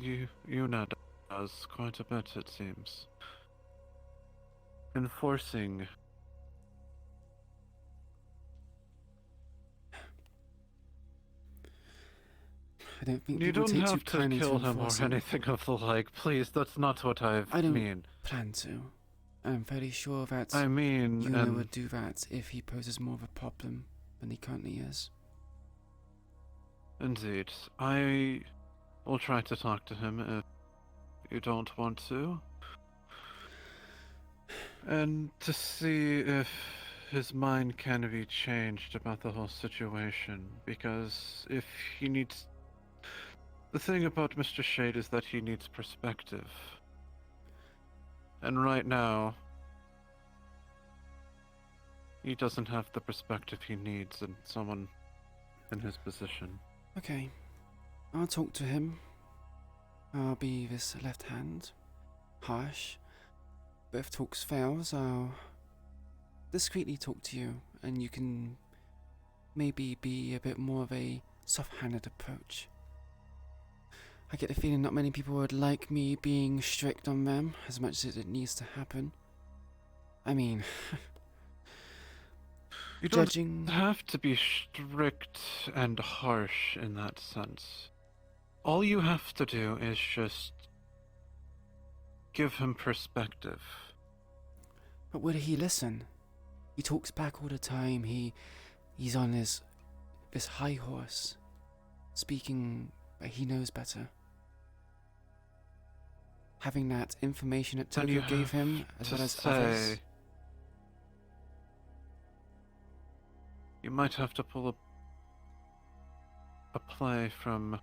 S1: Yuna does quite a bit, it seems. Enforcing.
S2: I don't think
S1: You
S2: people
S1: don't
S2: take too
S1: have to
S2: kindly
S1: kill him or
S2: enforcing.
S1: anything of the like. Please, that's not what I
S2: don't
S1: mean.
S2: plan to. I'm fairly sure that
S1: I mean,
S2: Yuna would do that if he poses more of a problem than he currently is.
S1: Indeed. I will try to talk to him if you don't want to. And to see if his mind can be changed about the whole situation. Because if he needs... The thing about Mr. Shade is that he needs perspective. And right now, he doesn't have the perspective he needs in someone in his position.
S2: Okay. I'll talk to him. I'll be this left hand. Harsh. But if talks fails, I'll discreetly talk to you, and you can maybe be a bit more of a soft-handed approach. I get the feeling not many people would like me being strict on them as much as it needs to happen. I mean,
S1: You
S2: judging...
S1: don't have to be strict and harsh in that sense. All you have to do is just give him perspective.
S2: But would he listen? He talks back all the time. He's on this high horse, speaking, but he knows better. Having that information that
S1: Then you
S2: Tokyo gave him,
S1: have
S2: as
S1: to
S2: well as
S1: say,
S2: others.
S1: You might have to pull a play from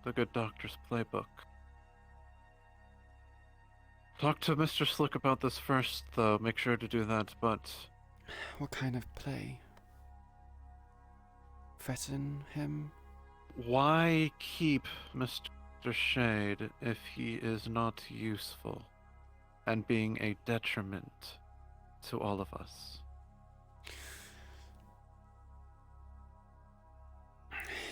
S1: the Good Doctor's playbook. Talk to Mr. Slick about this first, though. Make sure to do that, but...
S2: What kind of play? Threaten him?
S1: Why keep Mr. Shade if he is not useful and being a detriment to all of us?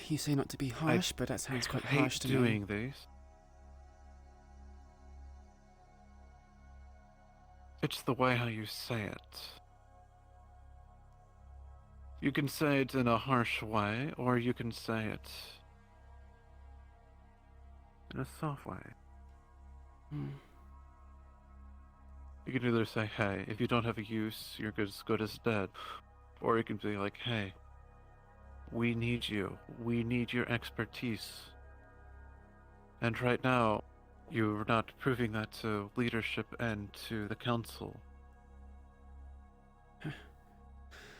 S2: You say not to be harsh, but that sounds quite
S1: hate
S2: harsh to
S1: doing
S2: me.
S1: these. It's the way how you say it. You can say it in a harsh way, or you can say it in a soft way. You can either say, hey, if you don't have a use, you're as good as dead. Or you can be like, hey, we need you. We need your expertise. And right now, you're not proving that to leadership and to the council.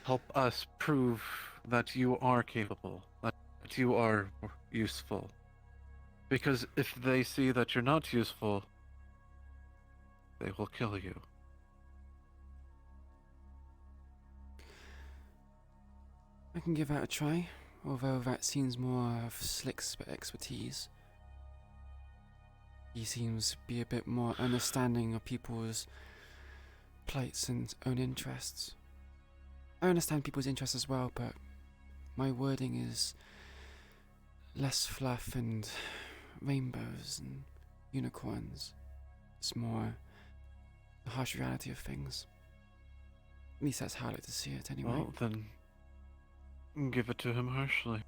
S1: Help us prove that you are capable, that you are useful. Because if they see that you're not useful, they will kill you.
S2: I can give that a try, although that seems more of Slick's expertise. He seems to be a bit more understanding of people's plights and own interests. I understand people's interests as well, but my wording is less fluff and rainbows and unicorns. It's more the harsh reality of things. At least that's how I like to see it, anyway.
S1: Well, then give it to him harshly.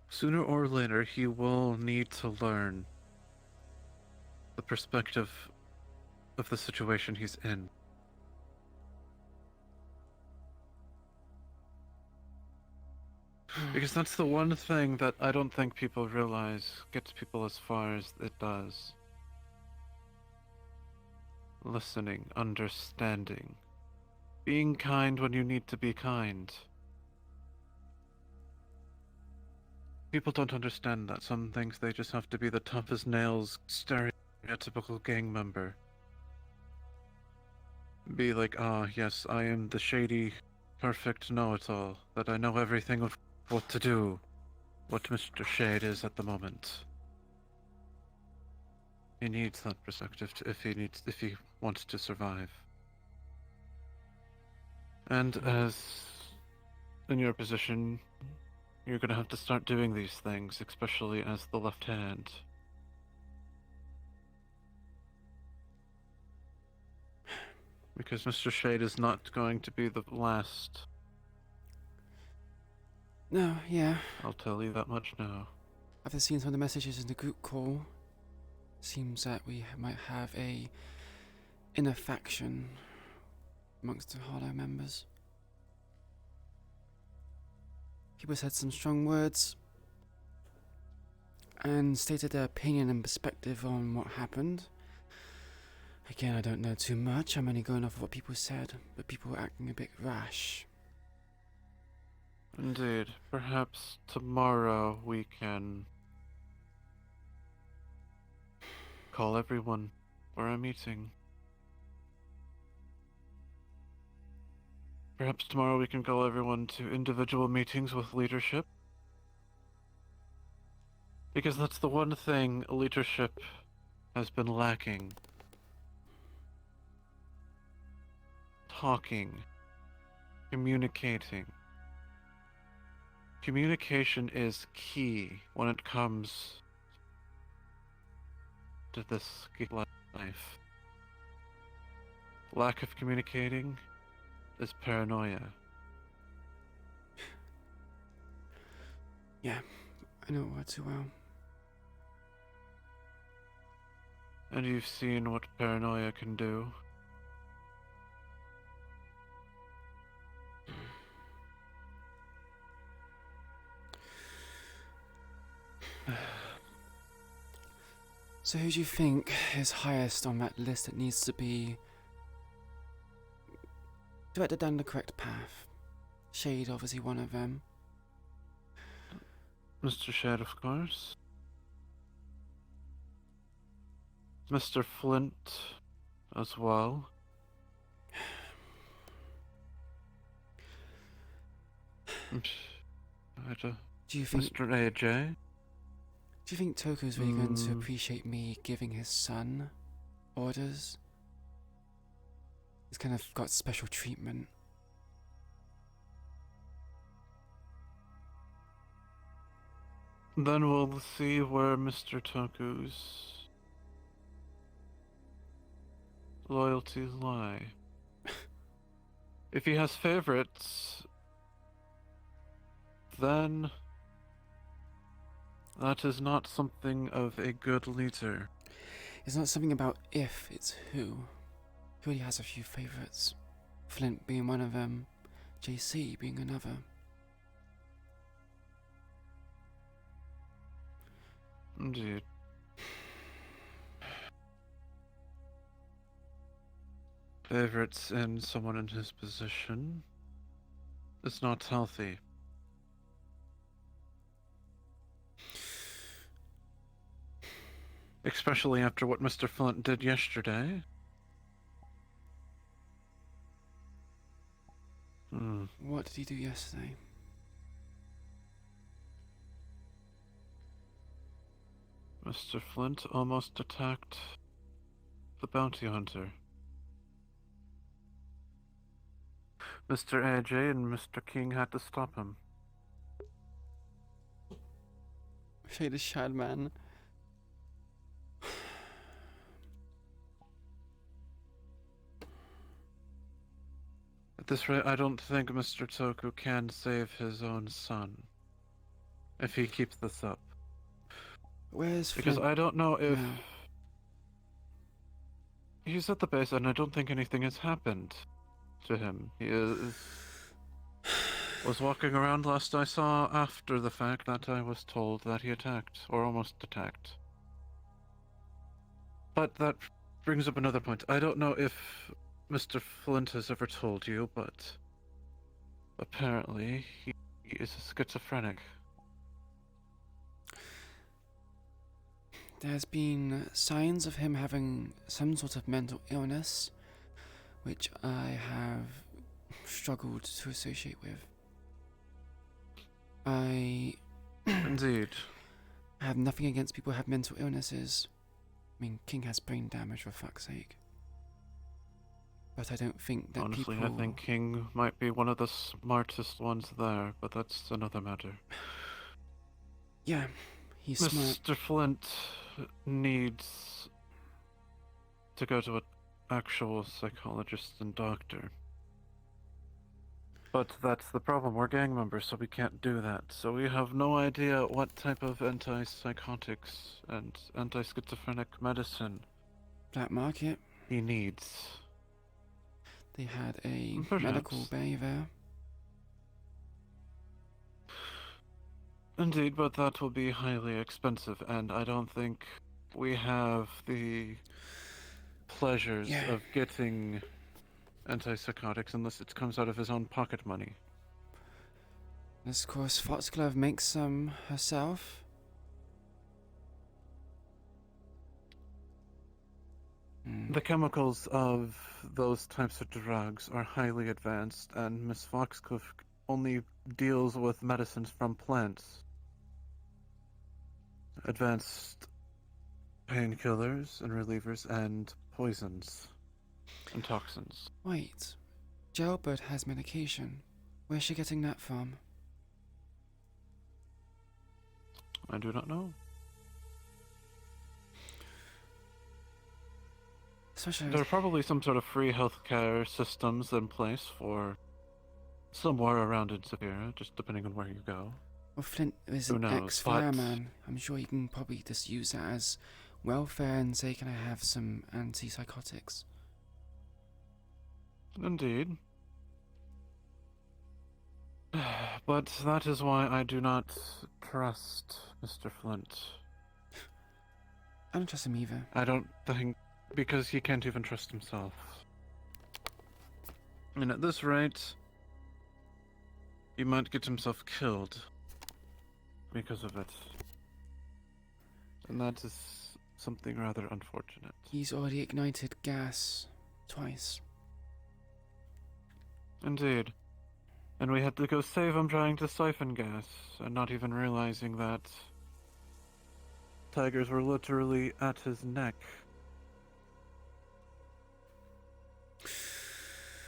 S1: Sooner or later, he will need to learn the perspective of the situation he's in. Because that's the one thing that I don't think people realize gets people as far as it does. Listening, understanding, being kind when you need to be kind. People don't understand that. Some things they just have to be the tough as nails, stereotypical gang member. Be like, ah, yes, I am the shady, perfect know-it-all, that I know everything of what to do, what Mr. Shade is at the moment. He needs that perspective if he wants to survive. And as in your position, you're gonna have to start doing these things, especially as the left hand. Because Mr. Shade is not going to be the last.
S2: No, yeah.
S1: I'll tell you that much now.
S2: After seeing some of the messages in the group call, seems that we might have a inner faction amongst the Hollow members. People said some strong words and stated their opinion and perspective on what happened. Again, I don't know too much. I'm only going off of what people said, but people were acting a bit rash.
S1: Indeed. Perhaps tomorrow we can call everyone for a meeting. Perhaps tomorrow we can call everyone to individual meetings with leadership. Because that's the one thing leadership has been lacking. Talking. Communicating. Communication is key when it comes to this life. Lack of communicating is paranoia.
S2: Yeah, I know it all too well.
S1: And you've seen what paranoia can do.
S2: So who do you think is highest on that list that needs to be directed down the correct path? Shade, obviously one of them.
S1: Mr. Shade, of course. Mr. Flint as well.
S2: Do you think
S1: Mr. AJ?
S2: Do you think Toku's really going to appreciate me giving his son orders? He's kind of got special treatment.
S1: Then we'll see where Mr. Toku's loyalties lie. If he has favorites, then that is not something of a good leader.
S2: It's not something about if, it's who. He already has a few favorites. Flint being one of them, JC being another.
S1: Indeed. Favorites in someone in his position is not healthy. Especially after what Mr. Flint did yesterday.
S2: What did he do yesterday?
S1: Mr. Flint almost attacked the bounty hunter. Mr. AJ and Mr. King had to stop him.
S2: Shade is Shad Man.
S1: At this rate, I don't think Mr. Toku can save his own son if he keeps this up.
S2: Where's
S1: Because
S2: Flint
S1: I don't know if
S2: now?
S1: he's at the base, and I don't think anything has happened to him. He was walking around last I saw after the fact that I was told that he attacked, or almost attacked. But that brings up another point. I don't know if Mr. Flint has ever told you, but apparently he is a schizophrenic.
S2: There's been signs of him having some sort of mental illness, which I have struggled to associate with. I
S1: Indeed.
S2: have nothing against people who have mental illnesses. I mean, King has brain damage, for fuck's sake. But I don't think that
S1: Honestly,
S2: people...
S1: I think King might be one of the smartest ones there, but that's another matter.
S2: Yeah, he's smart.
S1: Mr. Flint needs to go to an actual psychologist and doctor. But that's the problem, we're gang members, so we can't do that. So we have no idea what type of antipsychotics and anti-schizophrenic medicine
S2: Black market.
S1: he needs.
S2: They had a
S1: Perhaps.
S2: medical bay there.
S1: Indeed, but that will be highly expensive, and I don't think we have the pleasures
S2: Yeah.
S1: of getting antipsychotics unless it comes out of his own pocket money.
S2: And of course, Foxglove makes some herself.
S1: The chemicals of those types of drugs are highly advanced, and Miss Foxcliffe only deals with medicines from plants. Advanced painkillers and relievers and poisons and toxins.
S2: Wait, Jailbird has medication. Where's she getting that from?
S1: I do not know.
S2: Especially
S1: There are probably some sort of free healthcare systems in place for somewhere around in Severa, just depending on where you go.
S2: well, Flint is
S1: Who
S2: an
S1: knows,
S2: ex-fireman. I'm sure he can probably just use that as welfare and say, can I have some antipsychotics?
S1: Indeed. But that is why I do not trust Mr. Flint.
S2: I don't trust him either.
S1: I don't think... because he can't even trust himself. And at this rate, he might get himself killed because of it. And that is something rather unfortunate.
S2: He's already ignited gas twice.
S1: Indeed. And we had to go save him trying to siphon gas, and not even realizing that tigers were literally at his neck.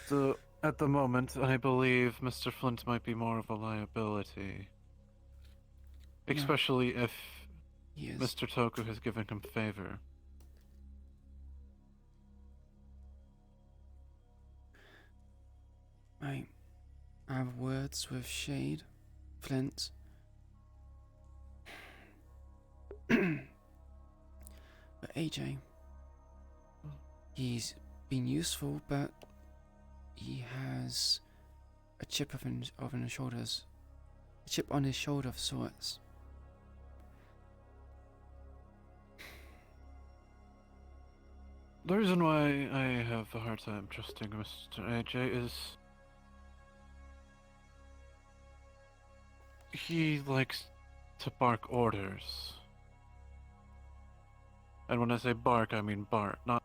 S1: So, at the moment, I believe Mr. Flint might be more of a liability.
S2: Yeah.
S1: Especially if
S2: He is.
S1: Mr. Toku has given him favor.
S2: I have words with Shade, Flint. But AJ, he's been useful, but he has a chip on his shoulders. A chip on his shoulder of sorts.
S1: The reason why I have a hard time trusting Mr. AJ is he likes to bark orders. And when I say bark, I mean bark, not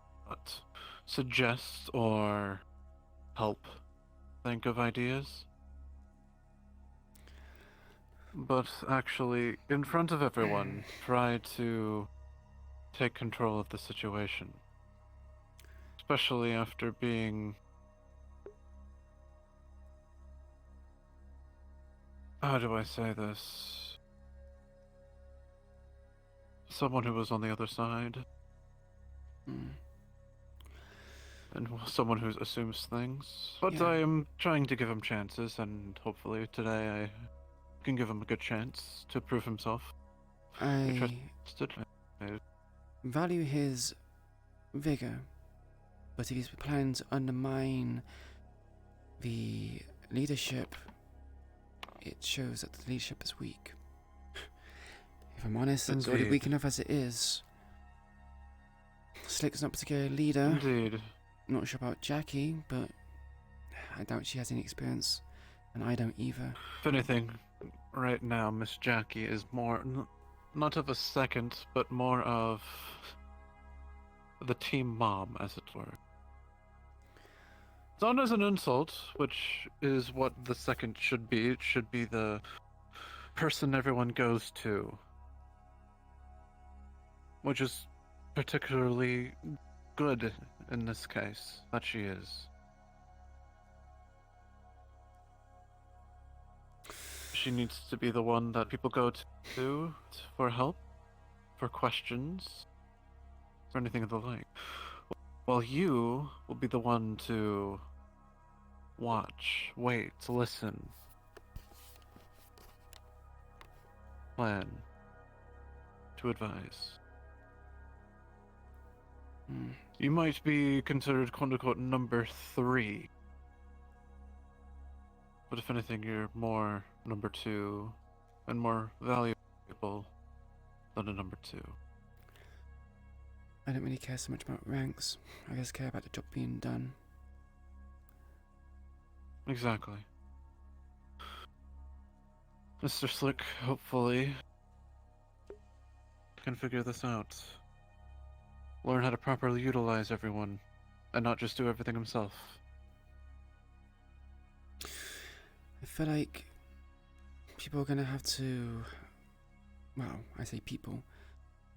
S1: suggest or help think of ideas. But actually, in front of everyone, try to take control of the situation. Especially after being... how do I say this? someone who was on the other side,
S2: Hmm.
S1: and someone who assumes things. But
S2: Yeah.
S1: I am trying to give him chances, and hopefully today I can give him a good chance to prove himself.
S2: I
S1: Trusted.
S2: value his vigor, but if he's planning to undermine the leadership, it shows that the leadership is weak. If I'm honest, it's already weak
S1: Indeed.
S2: enough as it is. Slick's not particularly a leader.
S1: Indeed.
S2: Not sure about Jackie, but I doubt she has any experience, and I don't either.
S1: If anything, right now Miss Jackie is more not of a second, but more of the team mom, as it were. It's not as an insult, which is what the second should be. It should be the person everyone goes to, which is particularly good in this case, that she is. She needs to be the one that people go to for help, for questions, or anything of the like. While you will be the one to watch, wait, listen, plan, to advise.
S2: Hmm.
S1: You might be considered quote-unquote number 3. But if anything, you're more number 2 and more valuable than a number 2.
S2: I don't really care so much about ranks. I just care about the job being done.
S1: Exactly. Mr. Slick, hopefully, can figure this out. Learn how to properly utilize everyone, and not just do everything himself.
S2: I feel like people are gonna have to. Well, I say people.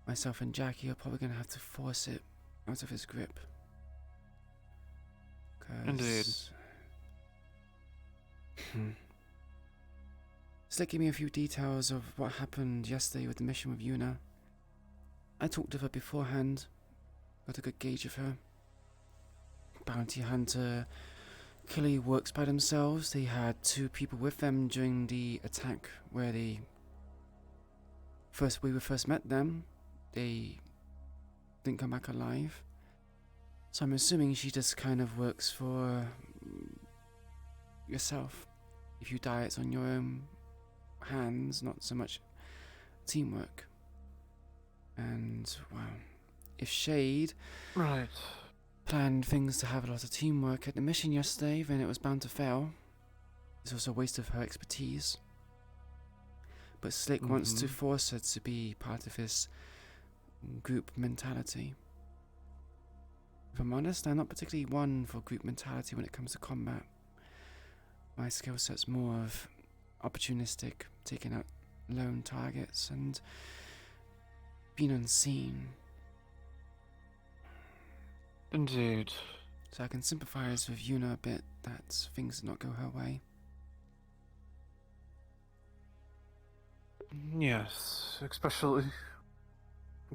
S2: Myself and Jackie are probably gonna have to force it out of his grip.
S1: Indeed.
S2: Slick gave me a few details of what happened yesterday with the mission with Yuna. I talked with her beforehand, got a good gauge of her. Bounty hunter clearly works by themselves. They had 2 people with them during the attack where we first met them. They didn't come back alive. So I'm assuming she just kind of works for yourself. If you die, it's on your own hands, not so much teamwork. And, well, if Shade
S1: Right.
S2: planned things to have a lot of teamwork at the mission yesterday, then it was bound to fail. It's also a waste of her expertise. But Slick wants to force her to be part of his group mentality. If I'm honest, I'm not particularly one for group mentality when it comes to combat. My skill set's more of opportunistic, taking out lone targets and being unseen.
S1: Indeed.
S2: So I can sympathize with Yuna a bit that things did not go her way.
S1: Yes, especially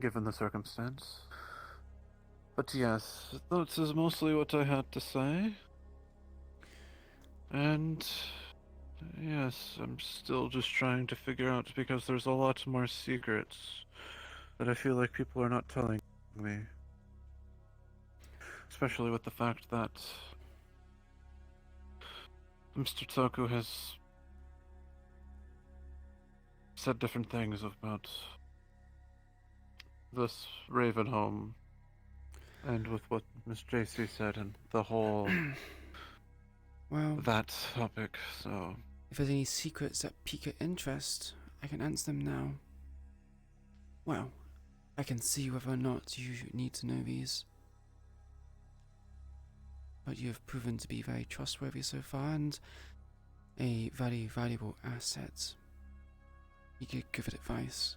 S1: given the circumstance. But yes, that is mostly what I had to say. And yes, I'm still just trying to figure out because there's a lot more secrets that I feel like people are not telling me. Especially with the fact that Mr. Toku has said different things about this Raven home, and with what Miss JC said and the whole
S2: Well,
S1: that topic, so
S2: if there's any secrets that pique your interest, I can answer them now. Well, I can see whether or not you need to know these. But you have proven to be very trustworthy so far and a very valuable asset. You give good advice.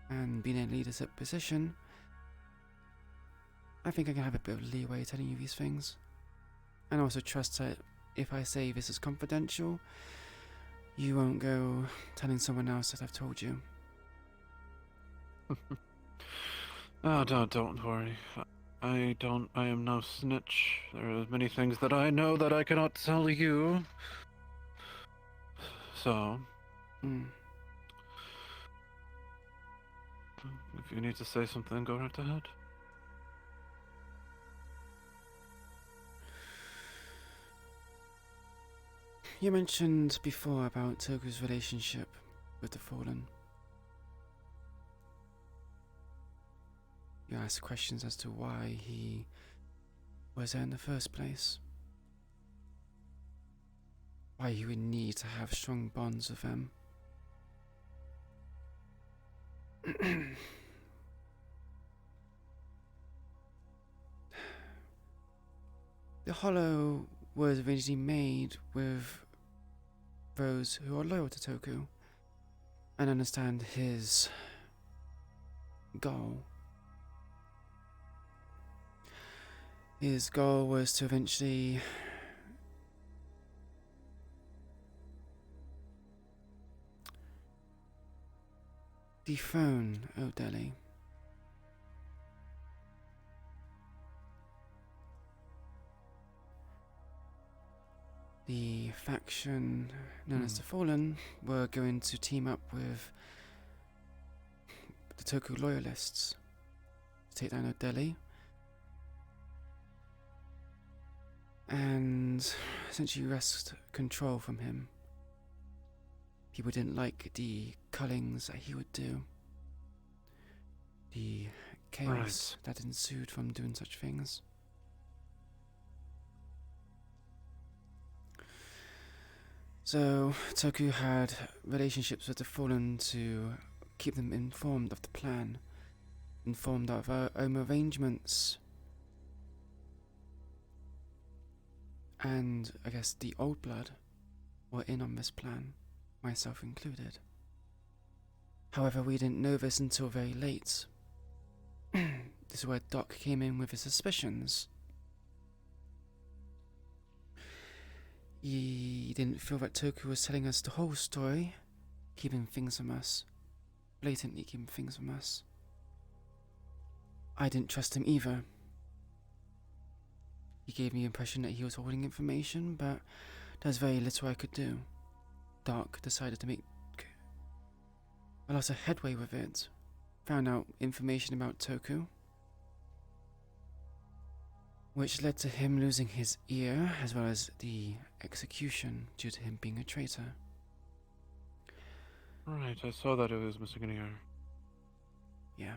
S2: And being in a leadership position, I think I can have a bit of leeway telling you these things. And also trust that if I say this is confidential, you won't go telling someone else that I've told you.
S1: Oh, don't worry. I am no snitch. There are many things that I know that I cannot tell you. So,
S2: Mm.
S1: if you need to say something, go right ahead.
S2: You mentioned before about Toku's relationship with the Fallen. You asked questions as to why he was there in the first place. Why he would need to have strong bonds with them. The Hollow was originally made with those who are loyal to Toku and understand his goal. His goal was to eventually dethrone O'Delly. The faction known as the Fallen were going to team up with the Toku loyalists to take down O'Delly and essentially wrest control from him. People didn't like the cullings that he would do, the chaos that ensued from doing such things. So Toku had relationships with the Fallen to keep them informed of the plan, informed of our own arrangements, and I guess the Old Blood were in on this plan, myself included. However, we didn't know this until very late. This is where Doc came in with his suspicions. He didn't feel that Toku was telling us the whole story, keeping things from us, blatantly keeping things from us. I didn't trust him either. He gave me the impression that he was holding information, but there's very little I could do. Doc decided to make a lot of headway with it, found out information about Toku, which led to him losing his ear, as well as the execution due to him being a traitor.
S1: Right, I saw that it was missing an ear.
S2: Yeah.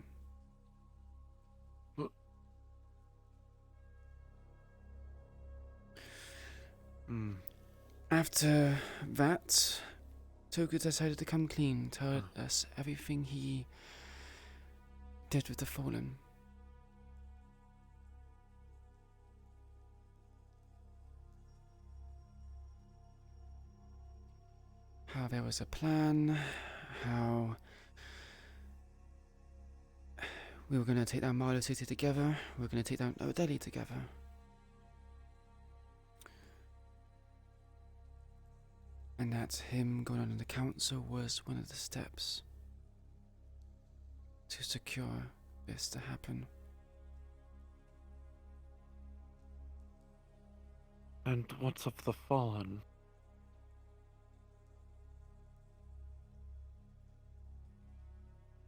S2: After that, Toku decided to come clean, tell us everything he did with the Fallen. How there was a plan, how we were going to take down Marlow City together, we were going to take down O'Delly together. And that him going on in the council was one of the steps to secure this to happen.
S1: And what's of the Fallen?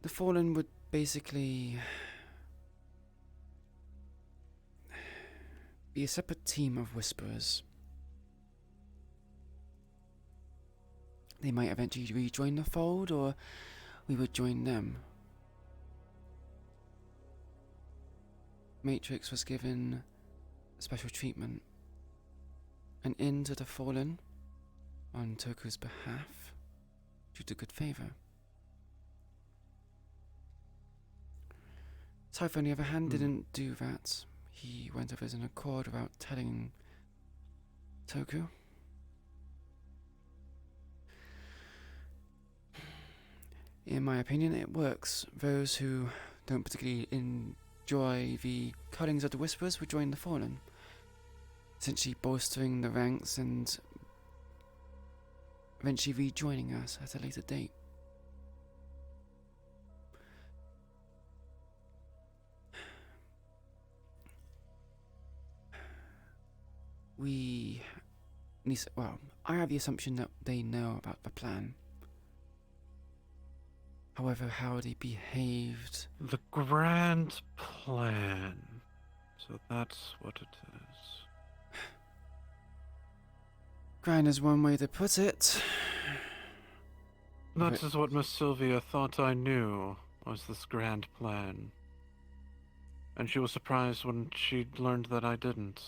S2: The Fallen would basically be a separate team of Whisperers. They might eventually rejoin the fold, or we would join them. Matrix was given special treatment, an in to the Fallen on Toku's behalf due to good favor. Cypher, on the other hand, didn't do that. He went of his own accord without telling Toku. In my opinion, it works. Those who don't particularly enjoy the cullings of the Whisperers would join the Fallen, essentially bolstering the ranks and eventually rejoining us at a later date. we... Well, I have the assumption that they know about the plan. However, how they behaved...
S1: The grand plan. So that's what it is.
S2: Grand is one way to put it.
S1: That is what Miss Sylvia thought I knew, was this grand plan. And she was surprised when she learned that I didn't.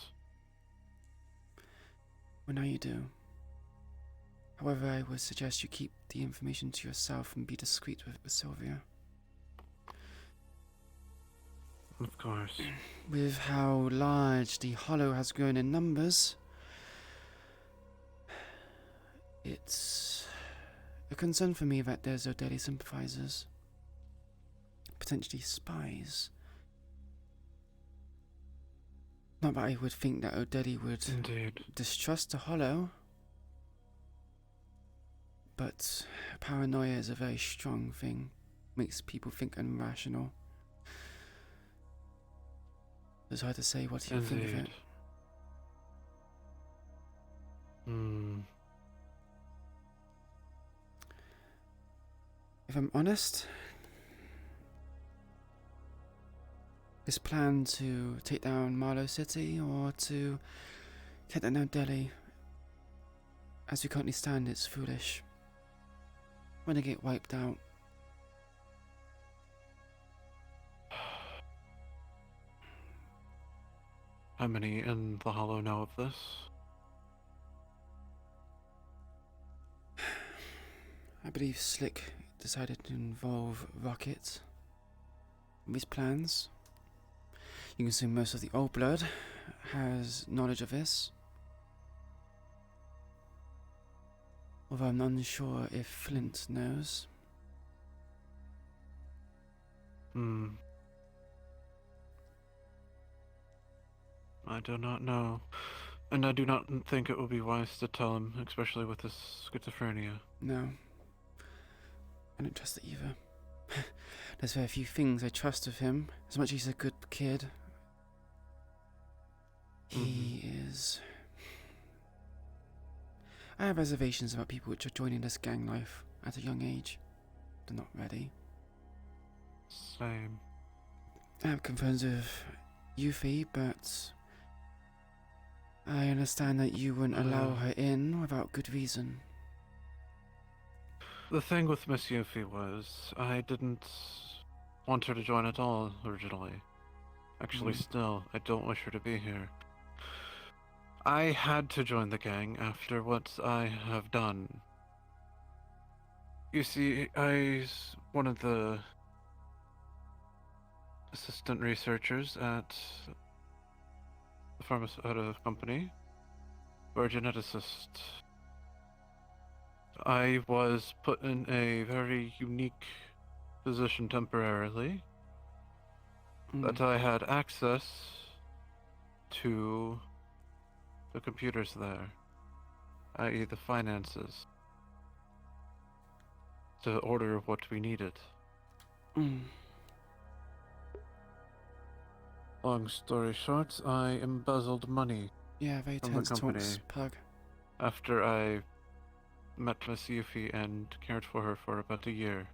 S2: Well, now you do. However, I would suggest you keep the information to yourself and be discreet with Sylvia.
S1: Of course.
S2: With how large the Hollow has grown in numbers, it's a concern for me that there's Odeli sympathizers, potentially spies. Not that I would think that Odeli would distrust the Hollow, but paranoia is a very strong thing. Makes people think irrational. It's hard to say what you think of it. If I'm honest, this plan to take down Marlow City or to take down Delhi, as we currently stand, it's foolish. When they get wiped out.
S1: How many in the Hollow know of this?
S2: I believe Slick decided to involve Rocket in these plans. You can assume most of the Old Blood has knowledge of this. Although I'm unsure if Flint knows.
S1: I do not know. And I do not think it would be wise to tell him, especially with his schizophrenia.
S2: No. I don't trust it either. There's very few things I trust of him. As much as he's a good kid, he is... I have reservations about people which are joining this gang life at a young age. They're not ready.
S1: Same.
S2: I have concerns with Yuffie, but I understand that you wouldn't allow her in without good reason.
S1: The thing with Miss Yuffie was, I didn't want her to join at all originally. Actually, still, I don't wish her to be here. I had to join the gang after what I have done. You see, I's one of the assistant researchers at a company, or a geneticist. I was put in a very unique position temporarily, that I had access to the computers there, i.e. the finances, to order what we needed. Long story short, I embezzled money
S2: very
S1: from the
S2: tense
S1: company
S2: talks, Pug.
S1: after I met Miss Yuffie and cared for her for about a year.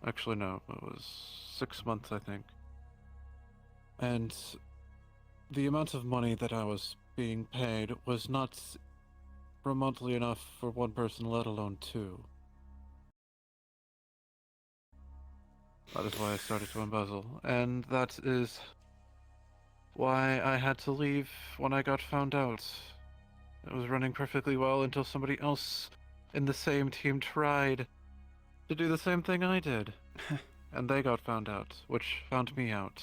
S1: Actually, no, it was 6 months, I think. And the amount of money that I was being paid was not remotely enough for one person, let alone two. That is why I started to embezzle, and that is why I had to leave when I got found out. It was running perfectly well until somebody else in the same team tried to do the same thing I did. And they got found out, which found me out.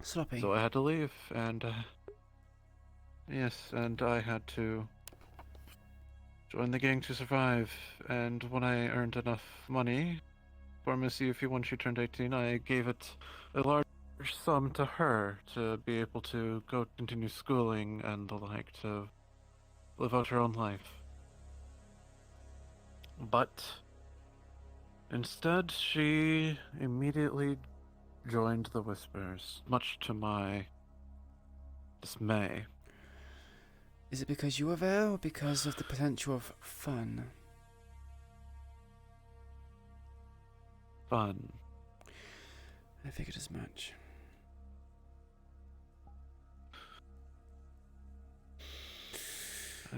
S2: Sloppy.
S1: So I had to leave, and yes, and I had to join the gang to survive. And when I earned enough money for Miss Yuffie when she turned 18, I gave it a large sum to her to be able to go continue schooling and the like, to live out her own life. But instead, she immediately joined the Whispers, much to my dismay.
S2: Is it because you were there or because of the potential of fun?
S1: Fun.
S2: I figured as much.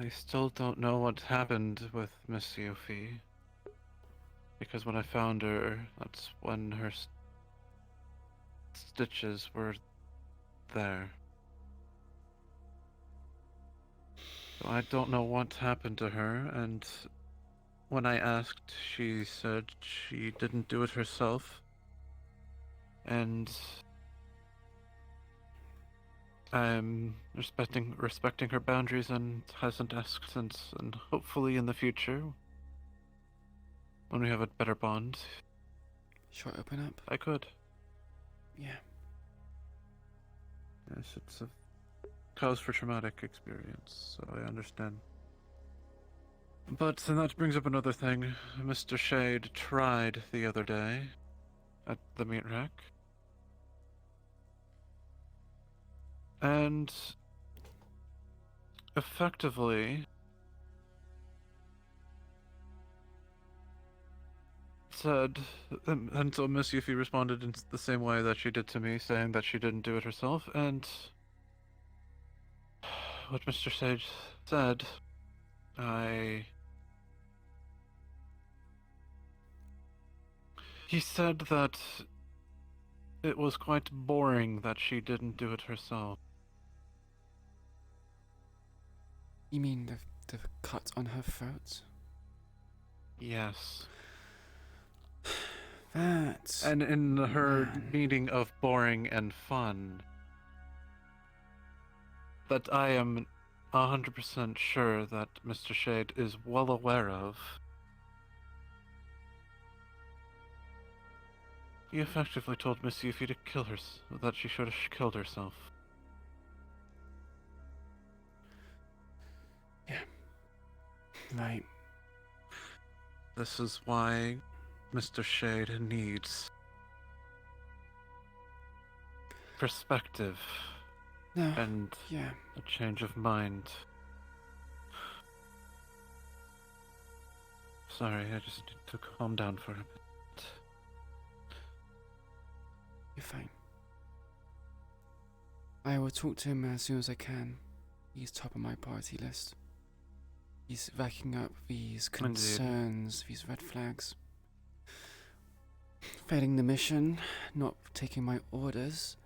S1: I still don't know what happened with Miss Yuffie. Because when I found her, that's when her stitches were there. So I don't know what happened to her, and when I asked, she said she didn't do it herself. And I'm respecting her boundaries and hasn't asked since, and hopefully in the future, when we have a better bond,
S2: Shall I open up?
S1: I could.
S2: Yeah.
S1: Yes, it's a cause for traumatic experience, so I understand. But then that brings up another thing. Mr. Shade tried the other day at the meat rack. And effectively said, and so Miss Yuffie responded in the same way that she did to me, saying that she didn't do it herself, and what Mr. Sage said, he said that it was quite boring that she didn't do it herself.
S2: You mean the cut on her throat?
S1: Yes.
S2: That.
S1: And in her
S2: Man.
S1: meaning of boring and fun, that I am 100% sure that Mr. Shade is well aware of. He effectively told Miss Yuffie to kill her, that she should have killed herself.
S2: Yeah. Right.
S1: This is why Mr. Shade needs perspective
S2: No.
S1: and
S2: Yeah.
S1: a change of mind. Sorry, I just need to calm down for a bit.
S2: You're fine. I will talk to him as soon as I can. He's top of my priority list. He's racking up these concerns, these red flags. Failing the mission, not taking my orders,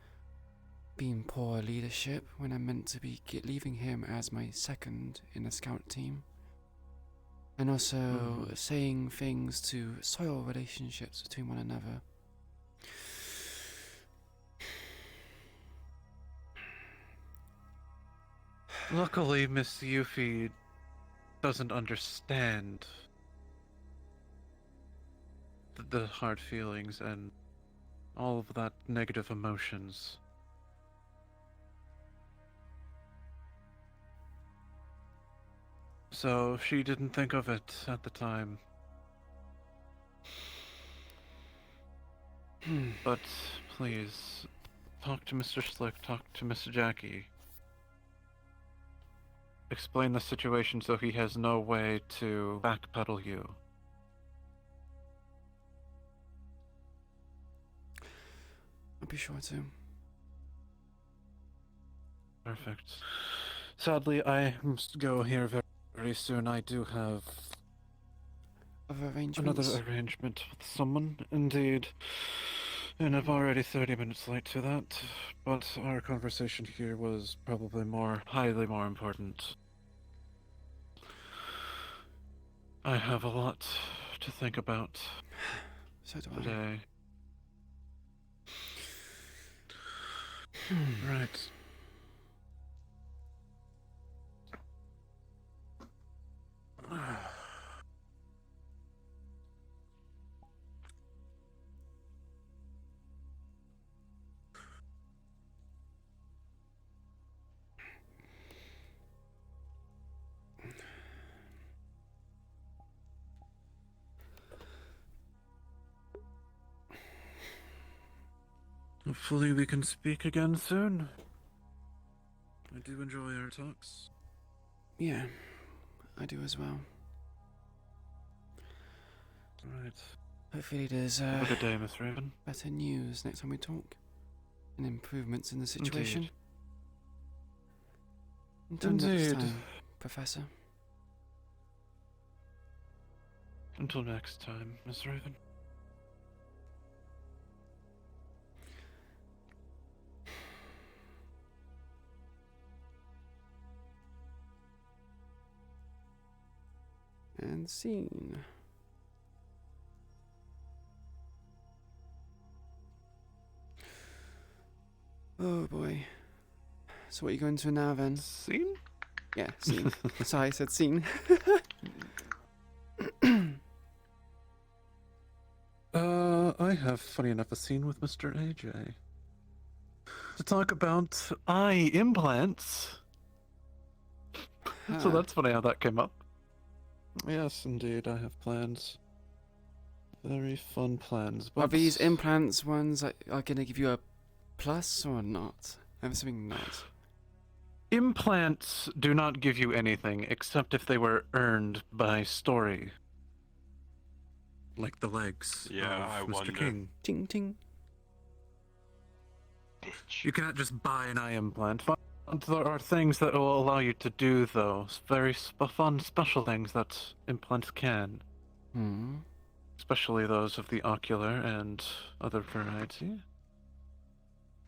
S2: being poor leadership when I'm meant to be leaving him as my second in the scout team. And also saying things to soil relationships between one another.
S1: Luckily, Miss Yuffie doesn't understand the hard feelings and all of that negative emotions. So she didn't think of it at the time. But please, talk to Mr. Slick, talk to Miss Jackie. Explain the situation so he has no way to backpedal you.
S2: I'll be sure to.
S1: Perfect. Sadly, I must go here very, very soon. I do have
S2: Other arrangements?
S1: another arrangement with someone, indeed. And I'm already 30 minutes late to that. But our conversation here was probably highly more important. I have a lot to think about
S2: So do
S1: today. Right. Hopefully we can speak again soon. I do enjoy our talks.
S2: Yeah, I do as well.
S1: Alright.
S2: Hopefully there's
S1: Have a good day, Miss Raven.
S2: better news next time we talk. And improvements in the situation. Until next
S1: Indeed.
S2: time, Professor.
S1: Until next time, Miss Raven.
S2: And scene. Oh boy. So what are you going to now then?
S1: Scene?
S2: Yeah, scene. Sorry, I said scene.
S1: I have, funny enough, a scene with Mr. AJ. To talk about eye implants. So that's funny how that came up. Yes, indeed, I have plans. Very fun plans. But
S2: Are these implants ones that are going to give you a plus or not? I'm assuming not.
S1: Implants do not give you anything except if they were earned by story. Like the legs
S3: Yeah,
S1: of
S3: I
S1: Mr.
S3: wonder.
S1: King.
S2: Ting ting.
S3: Bitch.
S1: You cannot just buy an eye implant. There are things that will allow you to do, though. Very fun, special things that implants can.
S2: Hmm.
S1: Especially those of the ocular and other variety.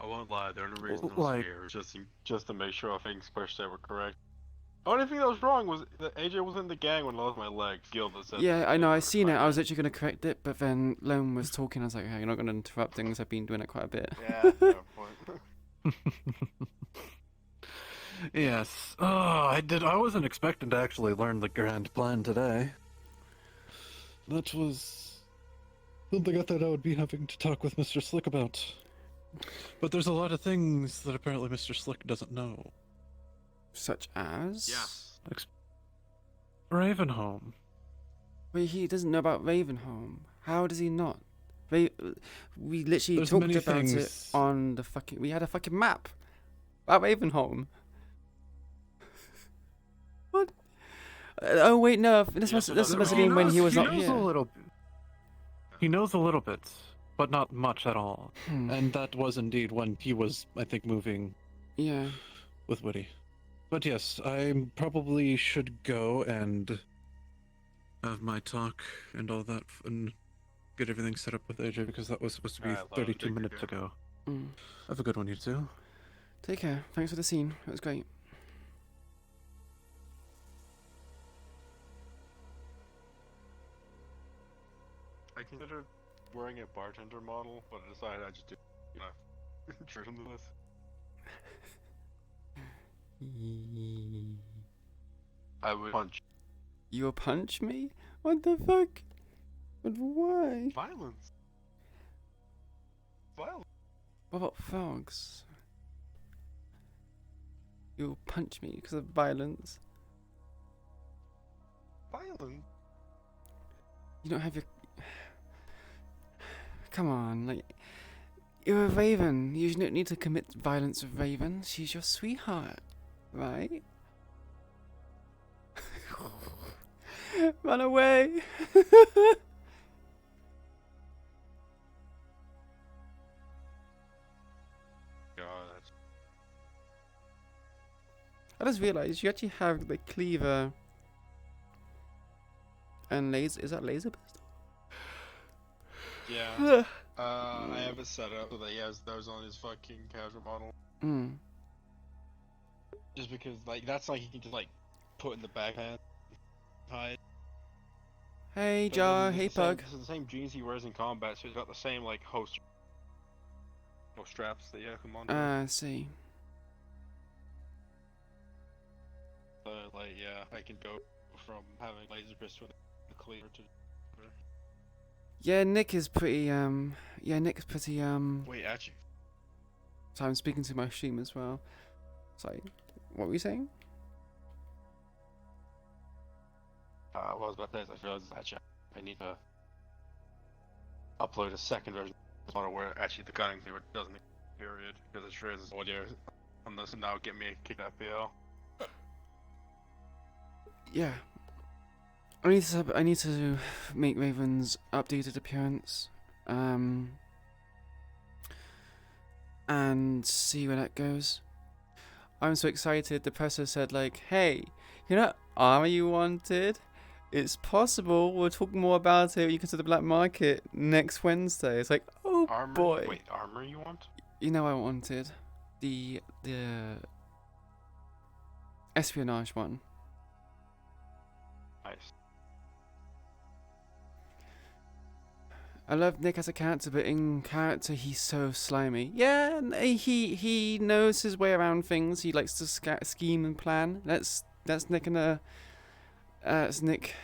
S3: I won't lie, the only reason I was
S1: Like-
S3: here was just to make sure things per se were correct. The only thing that was wrong was that AJ was in the gang when I lost my legs. Gilda said.
S2: Yeah, I know, I seen it. I was actually going to correct it, but then Lone was talking. I was like, hey, you're not going to interrupt things. I've been doing it quite a bit.
S3: Yeah, no point.
S1: Yes. Oh, I wasn't expecting to actually learn the grand plan today. That was something I thought I would be having to talk with Mr. Slick about. But there's a lot of things that apparently Mr. Slick doesn't know.
S2: Such as?
S3: Yes.
S1: Ravenholm.
S2: Wait, he doesn't know about Ravenholm. How does he not? We literally
S1: There's
S2: talked
S1: many
S2: about it
S1: things-
S2: on the fucking. We had a fucking map about Ravenholm. What? Oh wait, no. This
S3: Yes,
S2: must have
S3: he
S2: been when he was
S1: he
S2: not
S1: knows
S2: here.
S1: a little. He knows a little bit, but not much at all.
S2: Hmm.
S1: And that was indeed when he was, I think, moving
S2: Yeah.
S1: with Woody. But yes, I probably should go and have my talk and all that and get everything set up with AJ because that was supposed to be
S3: Alright, love,
S1: 32
S3: take
S1: minutes
S3: care.
S1: ago.
S2: Mm.
S1: Have a good one, you two.
S2: Take care. Thanks for the scene. It was great.
S3: I considered wearing a bartender model, but I decided I just do, journalist. I would punch
S2: You will punch me? What the fuck? But why?
S3: violence. Violence.
S2: What about frogs? You'll punch me because of violence.
S3: Violence.
S2: You don't have your. Come on, like. You're a raven. You don't need to commit violence with Raven. She's your sweetheart, right? Run away!
S3: God.
S2: I just realized you actually have the cleaver and laser. Is that laser pistol?
S3: Yeah. I have it set up so that he has those on his fucking casual model.
S2: Mm.
S3: Just because, like, that's like he can just, like, put in the backhand. Hide.
S2: Hey
S3: But
S2: Jar,
S3: then
S2: hey
S3: it's the same-
S2: Pug.
S3: This is the same jeans he wears in combat, so he's got the same, like, host. Or straps that you have him on.
S2: I see.
S3: So, like, yeah, I can go from having laser pistol with the cleaver to.
S2: Yeah, Nick is pretty. Yeah, Nick's pretty.
S3: Wait, actually.
S2: So I'm speaking to my stream as well. Sorry, what were you saying?
S3: What I was about to say is I realized actually I need to upload a second version of the model where actually the gunning cleaver doesn't period because it shares audio Unless now get me a kick FPL.
S2: Yeah. I need to make Raven's updated appearance. And see where that goes. I'm so excited. The presser said like, hey, you know armor you wanted? It's possible. We'll talk more about it when you come to the black market next Wednesday. It's like, oh
S3: Armor?
S2: boy.
S3: Wait, armor you want?
S2: You know I wanted the espionage one.
S3: Nice.
S2: I love Nick as a character, but in character he's so slimy. Yeah, he knows his way around things. He likes to scheme and plan. That's Nick that's Nick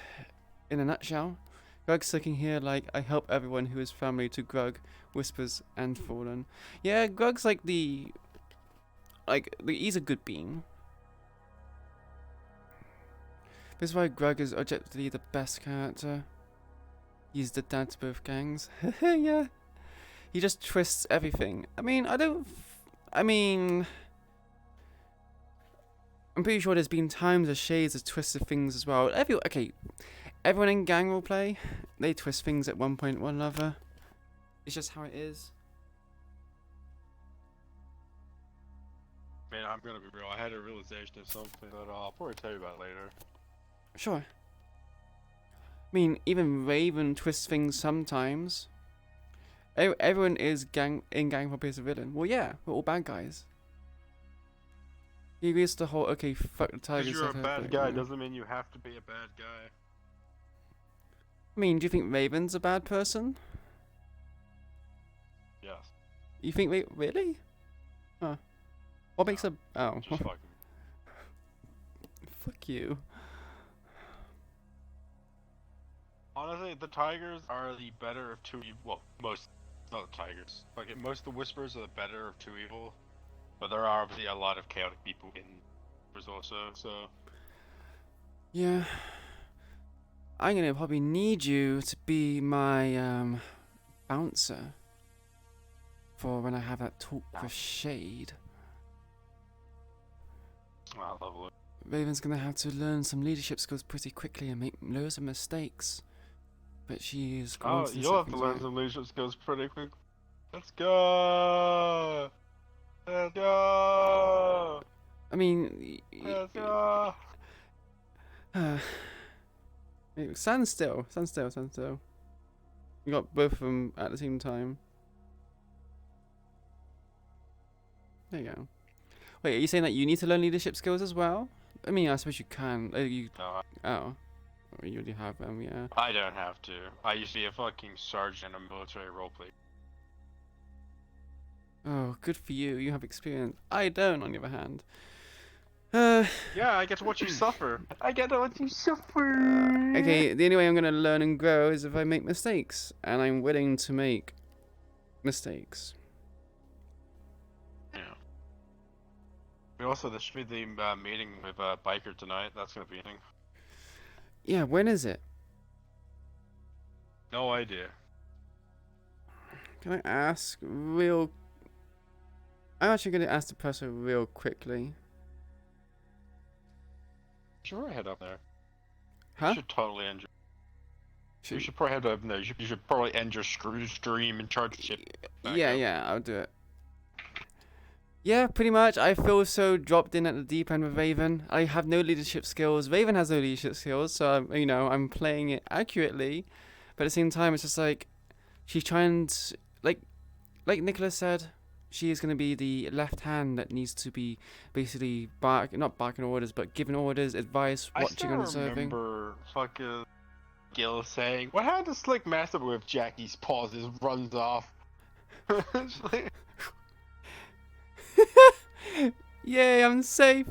S2: in a nutshell. Grug's looking here like I help everyone who is family to Grug, Whispers and Fallen. Yeah, Grug's like he's a good being. This is why Grug is objectively the best character. He's the dad to both gangs. Yeah. He just twists everything. I'm pretty sure there's been times of shades of twisted things as well. Everyone in gang roleplay, they twist things at one point or another. It's just how it is.
S3: Man, I'm gonna be real. I had a realization of something that I'll probably tell you about later.
S2: Sure. I mean, even Raven twists things sometimes. Everyone is in gang roleplay as a villain. Well, yeah, we're all bad guys. He agrees to the whole, okay, fuck the tigers.
S3: Because you're a bad guy doesn't mean you have to be a bad guy.
S2: I mean, do you think Raven's a bad person?
S3: Yes.
S2: You think really? Huh. What makes a... Oh.
S3: Just fucking...
S2: Fuck you.
S3: Honestly, the Tigers are the better of two evil. Well, most, not the Tigers. Most of the Whispers are the better of two evil. But there are obviously a lot of chaotic people in Whispers also, so...
S2: Yeah. I'm gonna probably need you to be my, bouncer. For when I have that talk with Shade.
S3: Ah, lovely.
S2: Raven's gonna have to learn some leadership skills pretty quickly and make loads of mistakes. But she's going to
S3: you'll have to learn some leadership skills pretty quick. Let's go! Let's go!
S2: I mean...
S3: Let's go!
S2: Stand still. You got both of them at the same time. There you go. Wait, are you saying that you need to learn leadership skills as well? I mean, I suppose you can.
S3: No,
S2: Oh. You already have them, yeah.
S3: I don't have to. I used to be a fucking sergeant in a military roleplay.
S2: Oh, good for you. You have experience. I don't, on the other hand.
S3: Yeah, I get to watch you suffer. I get to watch you suffer.
S2: Okay, the only way I'm going to learn and grow is if I make mistakes. And I'm willing to make mistakes.
S3: Yeah. Also, there should be the meeting with Biker tonight. That's gonna be a thing.
S2: Yeah, when is it?
S3: No idea.
S2: Can I ask I'm actually going to ask the person real quickly.
S3: Should probably head up there.
S2: Huh?
S3: You should totally end your... You should probably head up there. You should probably end your stream and charge the ship back up.
S2: Yeah, I'll do it. Yeah, pretty much. I feel so dropped in at the deep end with Raven. I have no leadership skills. Raven has no leadership skills, so I'm playing it accurately. But at the same time, it's just like she's trying to, like Nicholas said, she is going to be the left hand that needs to be basically not barking orders, but giving orders, advice, watching and observing.
S3: I remember fucking Gil saying, "What happened to Slick Master if Jackie's pauses runs off?"
S2: Yay, I'm safe.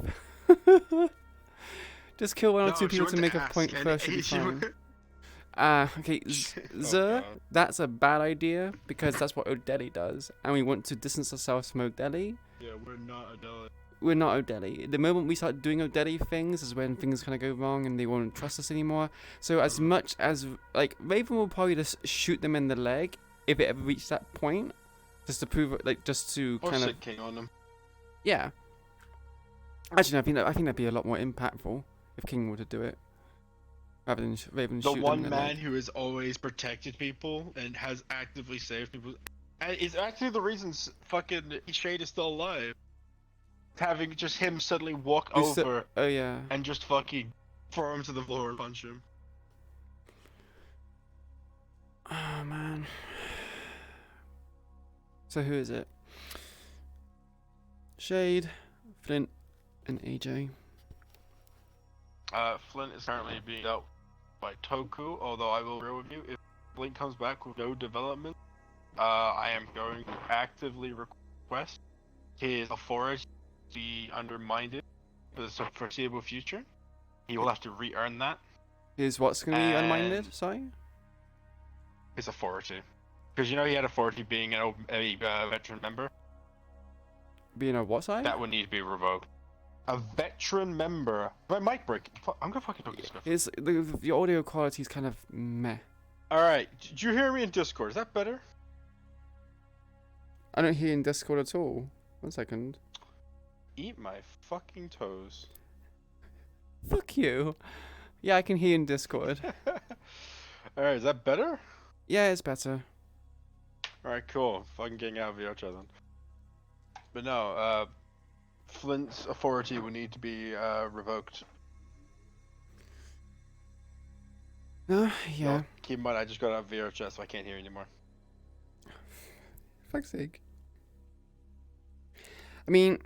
S2: Just kill one or two people to make a point first, should be fine. Okay, Zer, that's a bad idea, because that's what Odeli does, and we want to distance ourselves from Odeli.
S3: Yeah, we're not Odeli.
S2: We're not Odeli. The moment we start doing Odeli things is when things kind of go wrong and they won't trust us anymore. So as much as, Raven will probably just shoot them in the leg, if it ever reached that point, just to prove it, just to
S3: or
S2: kind of...
S3: Sick King on them.
S2: Yeah. Actually, no, I think that'd be a lot more impactful if King were to do it, rather than Raven
S3: The
S2: shoot them
S3: one
S2: in the
S3: man
S2: leg.
S3: who has always protected people and has actively saved people, and is actually the reason fucking Shade is still alive. Having just him suddenly walk over
S2: Oh yeah.
S3: and just fucking throw him to the floor and punch him.
S2: Oh man. So who is it? Shade, Flint, and AJ.
S3: Flint is currently being dealt by Toku, although I will agree with you, if Flint comes back with no development, I am going to actively request his authority to be undermined for the foreseeable future. He will have to re-earn that.
S2: Is what's going to be unminded?
S3: And-
S2: Sorry?
S3: His authority. Because you know he had authority being a veteran member.
S2: Being a what side?
S3: That would need to be revoked. A veteran member. My mic break. I'm gonna fucking talk this stuff.
S2: The audio quality is kind of meh.
S3: Alright, did you hear me in Discord? Is that better?
S2: I don't hear in Discord at all. 1 second.
S3: Eat my fucking toes.
S2: Fuck you. Yeah, I can hear in Discord.
S3: Alright, is that better?
S2: Yeah, it's better.
S3: Alright, cool. Fucking getting out of VRCRP then. But no, Flint's authority will need to be revoked.
S2: Yeah.
S3: No, keep in mind, I just got out of VRCRP, so I can't hear anymore.
S2: Fuck's sake. I mean,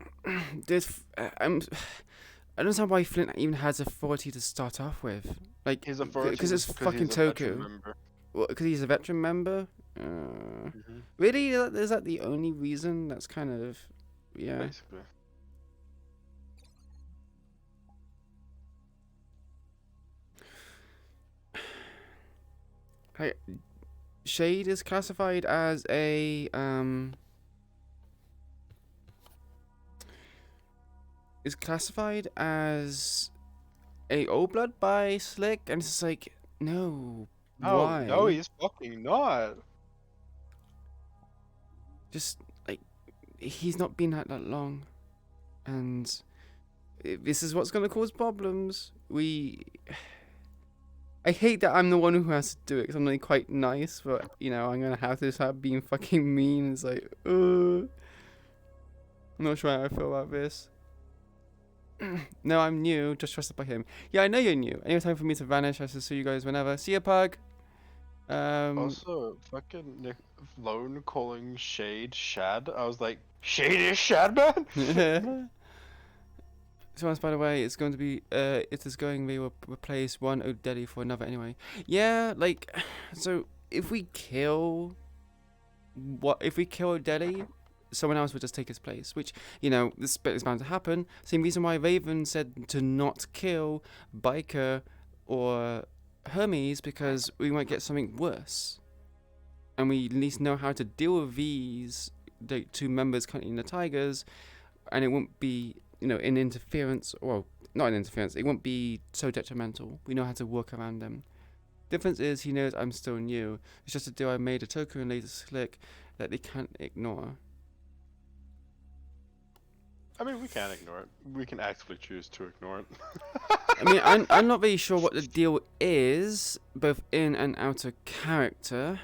S2: there's. I don't understand why Flint even has authority to start off with. Like,
S3: His authority
S2: because it's fucking
S3: he's a veteran
S2: Toku.
S3: member.
S2: Well, because he's a veteran member. Really, is that the only reason? That's kind of, yeah.
S3: Basically.
S2: Hey, Shade is classified as a is classified as a old blood by Slick, and it's just like, no, why?
S3: No, he's fucking not.
S2: Just like, he's not been at that long, and this is what's gonna cause problems. I hate that I'm the one who has to do it because I'm like quite nice, but you know I'm gonna have to start being fucking mean. It's like, I'm not sure how I feel about this. No, I'm new, just trusted by him. Yeah, I know you're new. Any time for me to vanish, I shall see you guys whenever. See ya, Pug.
S3: Also, fucking Nick Lone calling Shade Shad. I was like, Shade is Shad, man?
S2: So, by the way, it's going to be, it is going to replace one Odeli for another anyway. Yeah, like, so if we kill Odeli, someone else would just take his place, which, you know, this bit is bound to happen. Same reason why Raven said to not kill Biker or Hermes, because we might get something worse. And we at least know how to deal with these the two members currently in the Tigers, and it won't be, you know, an interference, well, not an interference, it won't be so detrimental. We know how to work around them. Difference is he knows I'm still new. It's just a deal I made a Toku and later Slick that they can't ignore.
S3: I mean, we can't ignore it. We can actively choose to ignore it.
S2: I mean, I'm not really sure what the deal is, both in and out of character.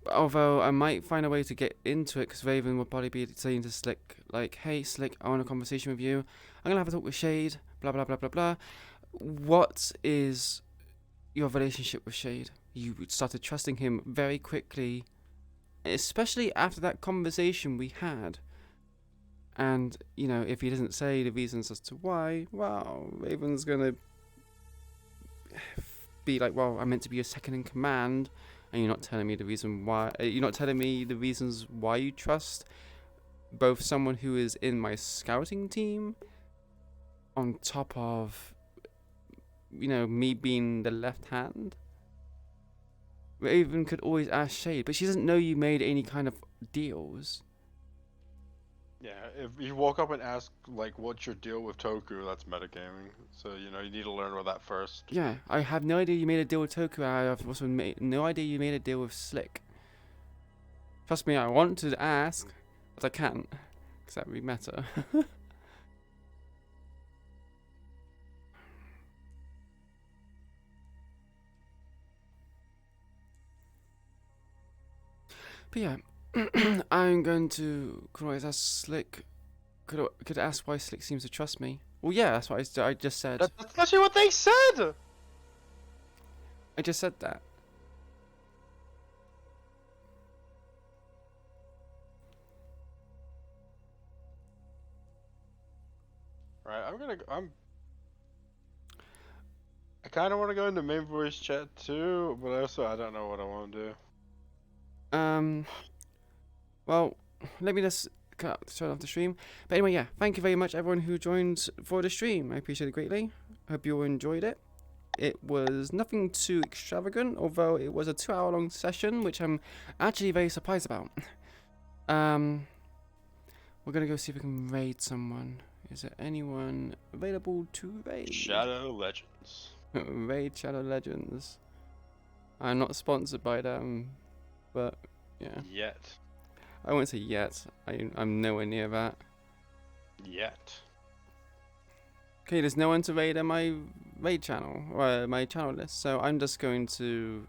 S2: But although I might find a way to get into it, because Raven will probably be saying to Slick, like, hey, Slick, I want a conversation with you. I'm going to have a talk with Shade, blah, blah, blah, blah, blah. What is your relationship with Shade? You started trusting him very quickly, especially after that conversation we had. And, you know, if he doesn't say the reasons as to why, well, Raven's gonna be like, well, I'm meant to be your second in command, and you're not telling me the reason why. You're not telling me the reasons why you trust both someone who is in my scouting team, on top of, you know, me being the left hand. Raven could always ask Shade, but she doesn't know you made any kind of deals.
S3: Yeah, if you walk up and ask, like, what's your deal with Toku, that's metagaming. So, you know, you need to learn about that first.
S2: Yeah, I have no idea you made a deal with Toku. I have also no idea you made a deal with Slick. Trust me, I want to ask, but I can't, because that would be meta. But yeah, I'm going to. Could always ask Slick. Could ask why Slick seems to trust me. Well, yeah, that's what I just said.
S3: That's actually what they said!
S2: I just said that.
S3: Right, I kind of want to go into main voice chat too, but also I don't know what I want to do.
S2: Well, let me just turn off the stream. But anyway, yeah, thank you very much, everyone who joined for the stream. I appreciate it greatly. Hope you all enjoyed it. It was nothing too extravagant, although it was a 2-hour-long session, which I'm actually very surprised about. We're gonna go see if we can raid someone. Is there anyone available to raid?
S3: Shadow Legends.
S2: Raid Shadow Legends. I'm not sponsored by them, but yeah.
S3: Yet.
S2: I won't say yet. I'm nowhere near that.
S3: Yet.
S2: Okay, there's no one to raid on my raid channel, or my channel list, so I'm just going to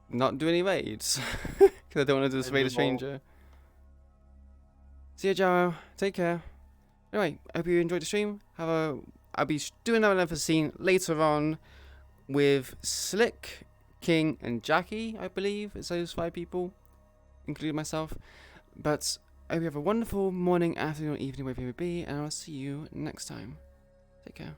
S2: not do any raids, because I don't want to just raid a stranger. See ya, Jaro. Take care. Anyway, I hope you enjoyed the stream. I'll be doing another scene later on with Slick, King, and Jackie, I believe. It's those 5 people, including myself. But I hope you have a wonderful morning, afternoon, or evening, wherever you may be, and I'll see you next time. Take care.